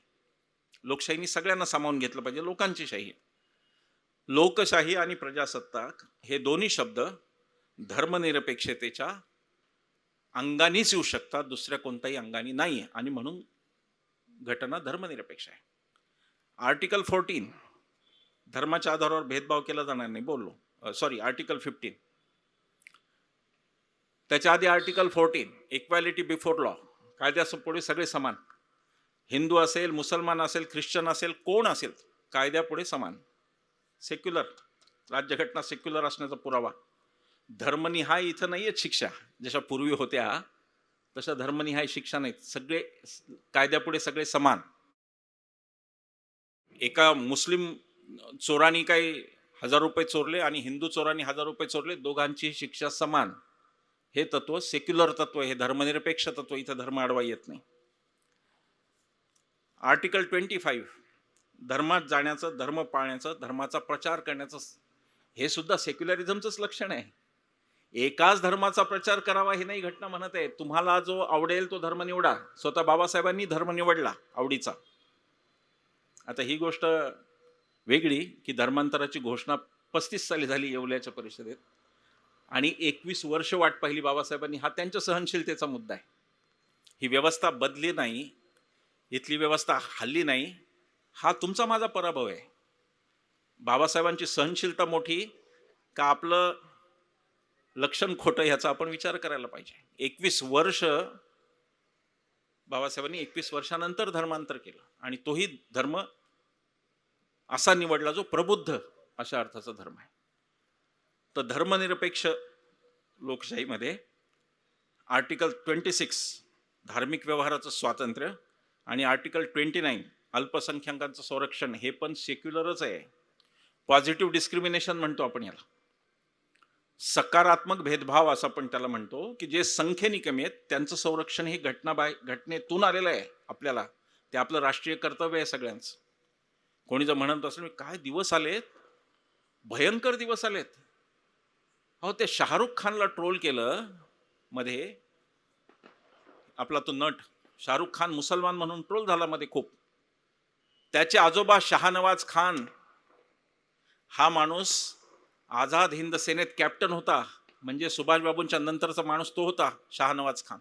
Speaker 1: लोकशाहीने सगळ्यांना सामावून घेतलं पाहिजे, लोकांची शाही. लोकशाही आणि प्रजासत्ताक हे दोन्ही शब्द धर्मनिरपेक्षतेच्या अंगानेच येऊ शकतात, दुसऱ्या कोणत्याही अंगाने नाही. आणि म्हणून घटना धर्मनिरपेक्ष आहे. आर्टिकल 14 धर्माच्या आधारावर भेदभाव केला जाणार नाही, बोललो. Sorry, article 15. त्याच्या आधी आर्टिकल 14 इक्वॅलिटी बिफोर लॉ, कायद्यापुढे सगळे समान. हिंदू असेल, मुसलमान असेल, ख्रिश्चन असेल, कोण असेल, कायद्यापुढे समान. सेक्युलर, राज्यघटना सेक्युलर असण्याचा पुरावा. धर्मनिहाय इथं नाहीये शिक्षा, जशा पूर्वी होत्या तशा धर्मनिहाय शिक्षा नाहीत. सगळे कायद्यापुढे सगळे समान. एका मुस्लिम चोरांनी काही 1000 रुपये चोरले आणि हिंदू चोरांनी 1000 रुपये चोरले, दोघांची शिक्षा समान. हे तत्व सेक्युलर तत्व, हे धर्मनिरपेक्ष तत्व. इथं धर्म अडवा येत नाही. आर्टिकल 25 धर्मात जाण्याचं, धर्म पाळण्याचं, धर्माचा प्रचार करण्याचं, हे सुद्धा सेक्युलरिझमचंच लक्षण आहे. एकाच धर्माचा प्रचार करावा हे नाही घटना म्हणत आहे. तुम्हाला जो आवडेल तो धर्म निवडा. स्वतः बाबासाहेबांनी धर्म निवडला आवडीचा. आता ही गोष्ट वेगळी की धर्मांतराची घोषणा 35 साली झाली येवल्याच्या परिषदेत, आणि 21 वर्ष वाट पाहिली बाबासाहेबांनी. हा त्यांच्या सहनशीलतेचा मुद्दा आहे. ही व्यवस्था बदली नाही, इथली व्यवस्था हल्ली नाही, हा तुमचा माझा पराभव आहे. बाबासाहेबांची सहनशीलता मोठी का आपलं लक्षण खोटं, ह्याचा आपण विचार करायला पाहिजे. 21 वर्ष बाबासाहेबांनी 21 वर्षानंतर धर्मांतर केलं, आणि तोही धर्म असा निवडला जो प्रबुद्ध अशा अर्थाचा धर्म आहे. तर धर्मनिरपेक्ष लोकशाहीमध्ये आर्टिकल 26 धार्मिक व्यवहाराचं स्वातंत्र्य आणि आर्टिकल 29 अल्पसंख्याकांचं संरक्षण, हे पण सेक्युलरच आहे. पॉझिटिव्ह डिस्क्रिमिनेशन म्हणतो आपण याला. सकारात्मक भेदभाव असं आपण त्याला म्हणतो, की जे संख्येने कमी आहेत त्यांचं संरक्षण हे घटनेतून आलेलं आहे आपल्याला. ते आपलं राष्ट्रीय कर्तव्य आहे सगळ्यांचं. कोणी जर म्हणत असेल काय दिवस आलेत, भयंकर दिवस आलेत. हो, ते शाहरुख खानला ट्रोल केलं मध्ये, आपला तो नट शाहरुख खान मुसलमान म्हणून ट्रोल झाला मध्ये खूप. त्याचे आजोबा शाहनवाज खान हा माणूस आझाद हिंद सेनेत कॅप्टन होता. म्हणजे सुभाषबाबूंच्या नंतरचा माणूस तो होता शाहनवाज खान.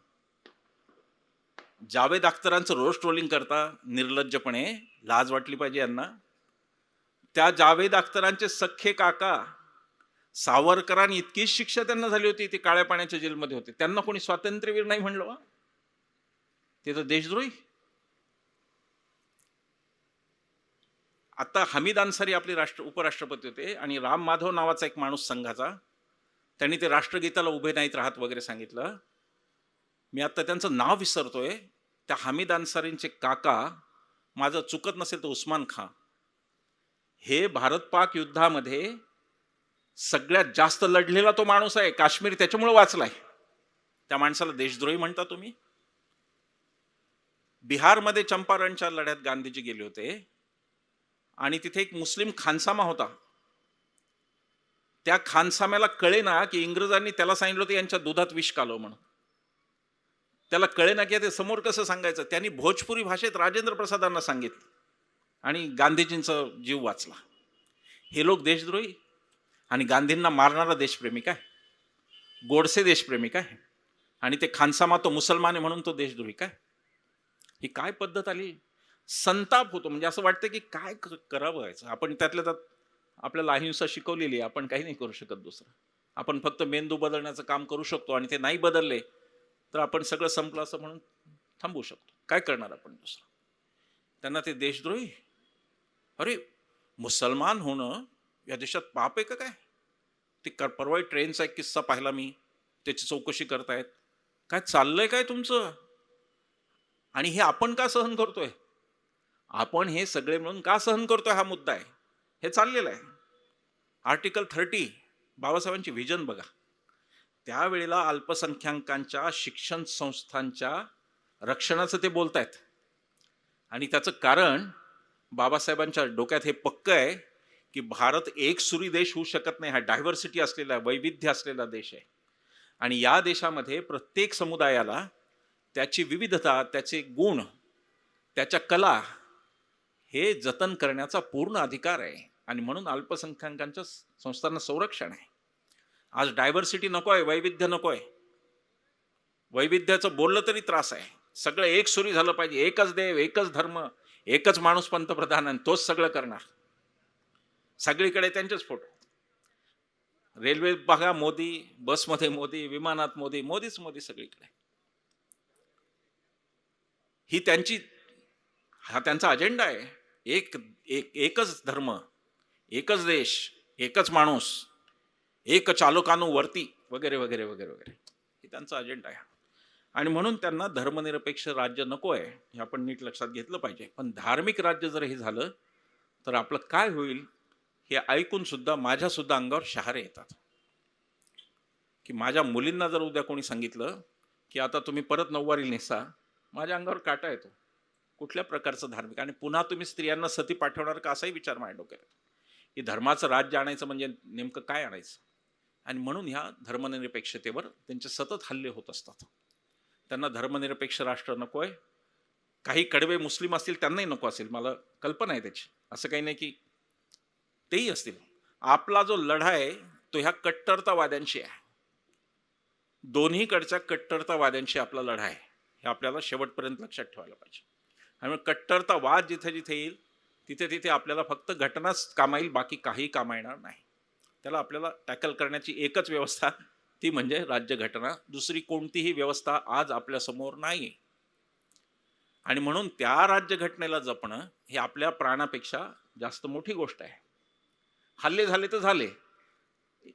Speaker 1: जावेद अख्तरांचं रोज ट्रोलिंग करता निर्लज्जपणे, लाज वाटली पाहिजे यांना. त्या जावेद अख्तरांचे सख्खे काका सावरकरांनी इतकीच शिक्षा त्यांना झाली होती, ते काळ्या पाण्याच्या जेलमध्ये होते, त्यांना कोणी स्वातंत्र्यवीर नाही म्हणलं. ते तर देशद्रोही. आता हमीद अन्सारी आपले उपराष्ट्रपती होते, आणि राम माधव नावाचा एक माणूस संघाचा, त्यांनी ते राष्ट्रगीताला उभे नाहीत राहत वगैरे सांगितलं. मी आता त्यांचं नाव विसरतोय. त्या हमीद अन्सारींचे काका, माझं चुकत नसेल तर उस्मान खान, हे भारत पाक युद्धामध्ये सगळ्यात जास्त लढलेला तो माणूस आहे. काश्मीर त्याच्यामुळे वाचलाय. त्या माणसाला देशद्रोही म्हणता तुम्ही? बिहारमध्ये चंपारणच्या लढ्यात गांधीजी गेले होते, आणि तिथे एक मुस्लिम खानसामा होता. त्या खानसाम्याला कळेना की इंग्रजांनी त्याला सांगितलं होतं यांच्या दुधात विष कालव म्हणून. त्याला कळेना की ते समोर कसं सांगायचं. त्यांनी भोजपुरी भाषेत राजेंद्र प्रसादांना सांगितलं, आणि गांधीजींचा जीव वाचला. हे लोक देशद्रोही. आणि गांधींना मारणारा देशप्रेमी काय? गोडसे देशप्रेमी काय? आणि ते खानसामा तो मुसलमान आहे म्हणून तो देशद्रोही काय? ही काय पद्धत आली? संताप होतो. म्हणजे असं वाटतं की काय करावं. आपण त्यातल्या त्यात आपल्याला अहिंसा शिकवलेली आहे, आपण काही नाही करू शकत दुसरं. आपण फक्त मेंदू बदलण्याचं काम करू शकतो, आणि ते नाही बदलले तर आपण सगळं संपलं असं म्हणून थांबवू शकतो. काय करणार आपण दुसरं? त्यांना ते देशद्रोही. अरे, मुसलमान होणं या देशात पाप आहे का काय? ते परवा ट्रेनचा एक किस्सा पाहिला मी, त्याची चौकशी करतायत. काय चाललंय काय तुमचं? आणि हे आपण का सहन करतोय? आपण हे सगळे म्हणून का सहन करतोय हा मुद्दा आहे. हे चाललेलं आहे. आर्टिकल 30 बाबासाहेबांची व्हिजन बघा. त्यावेळेला अल्पसंख्याकांच्या शिक्षण संस्थांच्या रक्षणाचं ते बोलतायत, आणि त्याचं कारण बाबासाहेबांच्या डोक्यात हे पक्क आहे की भारत एक सुरी देश होऊ शकत नाही. हा डायव्हर्सिटी असलेला, वैविध्य असलेला देश आहे. आणि या देशामध्ये प्रत्येक समुदायाला त्याची विविधता, त्याचे गुण, त्याच्या कला हे जतन करण्याचा पूर्ण अधिकार आहे. आणि म्हणून अल्पसंख्याकांच्या संस्थांना संरक्षण आहे. आज डायव्हर्सिटी नको आहे, वैविध्य नको आहे. वैविध्याचं बोललं तरी त्रास आहे. सगळं एक सुरी झालं पाहिजे, एकच देव, एकच धर्म, एकच माणूस पंतप्रधान आणि तोच सगळं करणार. सगळीकडे त्यांचेच फोटो. रेल्वे बघा मोदी, बसमध्ये मोदी, विमानात मोदी, मोदीच मोदी सगळीकडे. ही त्यांची, हा त्यांचा अजेंडा आहे. एकच धर्म, एकच देश, एकच माणूस, एक चालो कानू वरती, वगैरे वगैरे वगैरे वगैरे. ही त्यांचा अजेंडा आहे. आणि म्हणून त्यांना धर्मनिरपेक्ष राज्य नको आहे, हे आपण नीट लक्षात घेतलं पाहिजे. पण धार्मिक राज्य जर हे झालं तर आपलं काय होईल हे ऐकून सुद्धा माझ्या सुद्धा अंगावर शहारे येतात. की माझ्या मुलींना जर उद्या कोणी सांगितलं की आता तुम्ही परत नऊवारी नेसा, माझ्या अंगावर काटा येतो. कुठल्या प्रकारचं धार्मिक? आणि पुन्हा तुम्ही स्त्रियांना सती पाठवणार का, असाही विचार माझ्या डोक्यात. की धर्माचं राज्य आणायचं म्हणजे नेमकं काय आणायचं? आणि म्हणून ह्या धर्मनिरपेक्षतेवर त्यांचे सतत हल्ले होत असतात. त्यांना धर्मनिरपेक्ष राष्ट्र नको आहे. काही कडवे मुस्लिम असतील त्यांनाही नको असेल, मला कल्पना आहे त्याची. असं काही नाही की तेही असतील. आपला जो लढा आहे तो ह्या कट्टरतावाद्यांशी आहे. दोन्हीकडच्या कट्टरतावाद्यांशी आपला लढा आहे, हे आपल्याला शेवटपर्यंत लक्षात ठेवायला पाहिजे. आणि कट्टरतावाद जिथे जिथे येईल तिथे तिथे आपल्याला फक्त घटनाच कामा येईल, बाकी काही कामा येणार नाही. त्याला आपल्याला टॅकल करण्याची एकच व्यवस्था, ती म्हणजे राज्यघटना. दुसरी कोणतीही व्यवस्था आज आपल्यासमोर नाही. आणि म्हणून त्या राज्यघटनेला जपणं हे आपल्या प्राणापेक्षा जास्त मोठी गोष्ट आहे. हल्ले झाले तर झाले,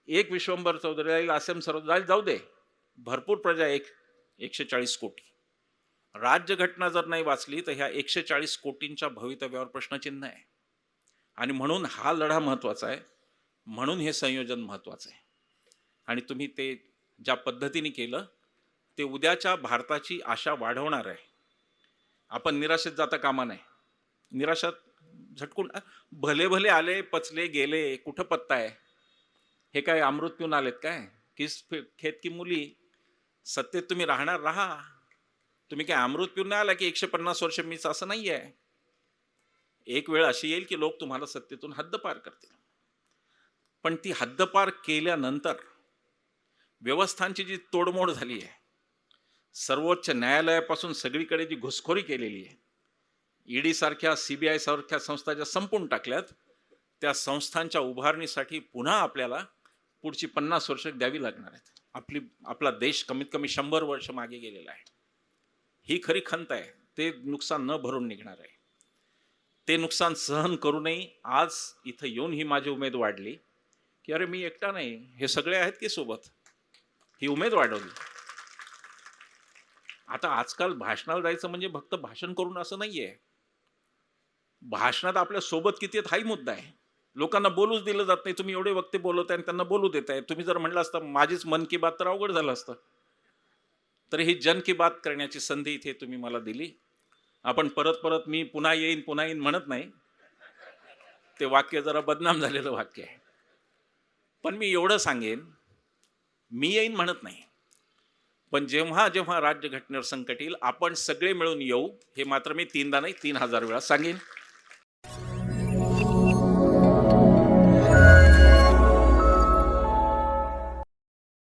Speaker 1: एक विश्वंभर चौधरी जाईल, आसेम सरोद जाईल, जाऊ दे. भरपूर प्रजा, 140 कोटी. राज्यघटना जर नाही वाचली तर ह्या 140 कोटींच्या भवितव्यावर प्रश्नचिन्ह आहे. आणि म्हणून हा लढा महत्वाचा आहे, म्हणून हे संयोजन महत्वाचं आहे. आणि तुम्ही ते ज्या पद्धतीने केलं ते उद्याच्या भारताची आशा वाढवणार आहे. आपण निराशेत जाता कामा नये. निराशात झटकून भले भले आले, पचले, गेले, कुठं पत्ता आहे? हे काय अमृत पिऊन आलेत काय? किस खेत की मुली. सत्तेत तुम्ही राहणार, राहा. तुम्ही काय अमृत पिऊन नाही आला की 150 वर्ष मीच, असं नाही आहे. एक वेळ अशी येईल की लोक तुम्हाला सत्तेतून हद्दपार करतील. पण ती हद्दपार केल्यानंतर व्यवस्थांची जी तोडमोड झाली आहे, सर्वोच्च न्यायालयापासून सगळीकडे जी घुसखोरी केलेली आहे, ईडी सारख्या, CBI सारख्या संस्था ज्या संपून टाकल्यात, त्या संस्थांच्या उभारणीसाठी पुन्हा आपल्याला पुढची 50 वर्ष द्यावी लागणार आहेत. आपला देश कमीत कमी 100 वर्ष मागे गेलेला आहे. ही खरी खंत आहे. ते नुकसान न भरून निघणार आहे. ते नुकसान सहन करूनही आज इथं येऊन ही माझी उमेद वाढली की अरे मी एकटा नाही, हे सगळे आहेत की सोबत. ही उमेद वाढवली. आता आजकाल भाषणाला जायचं म्हणजे फक्त भाषण करून असं नाहीये. भाषणात आपल्या सोबत किती आहेत हाही मुद्दा आहे. लोकांना बोलूच दिलं जात नाही. तुम्ही एवढे वक्ते बोलवताय आणि त्यांना बोलू देताय. तुम्ही जर म्हणलं असतं माझीच मन की बात तर अवघड झालं असतं. तर ही जन की बात करण्याची संधी इथे तुम्ही मला दिली. आपण परत परत मी पुन्हा येईन म्हणत नाही. ते वाक्य जरा बदनाम झालेलं वाक्य आहे. पण मी एवढं सांगेन, मी येईन म्हणत नाही, पण जेव्हा जेव्हा राज्यघटनेवर संकट येईल आपण सगळे मिळून येऊ, हे मात्र मी 3दा नाही 3000 वेळा सांगेन.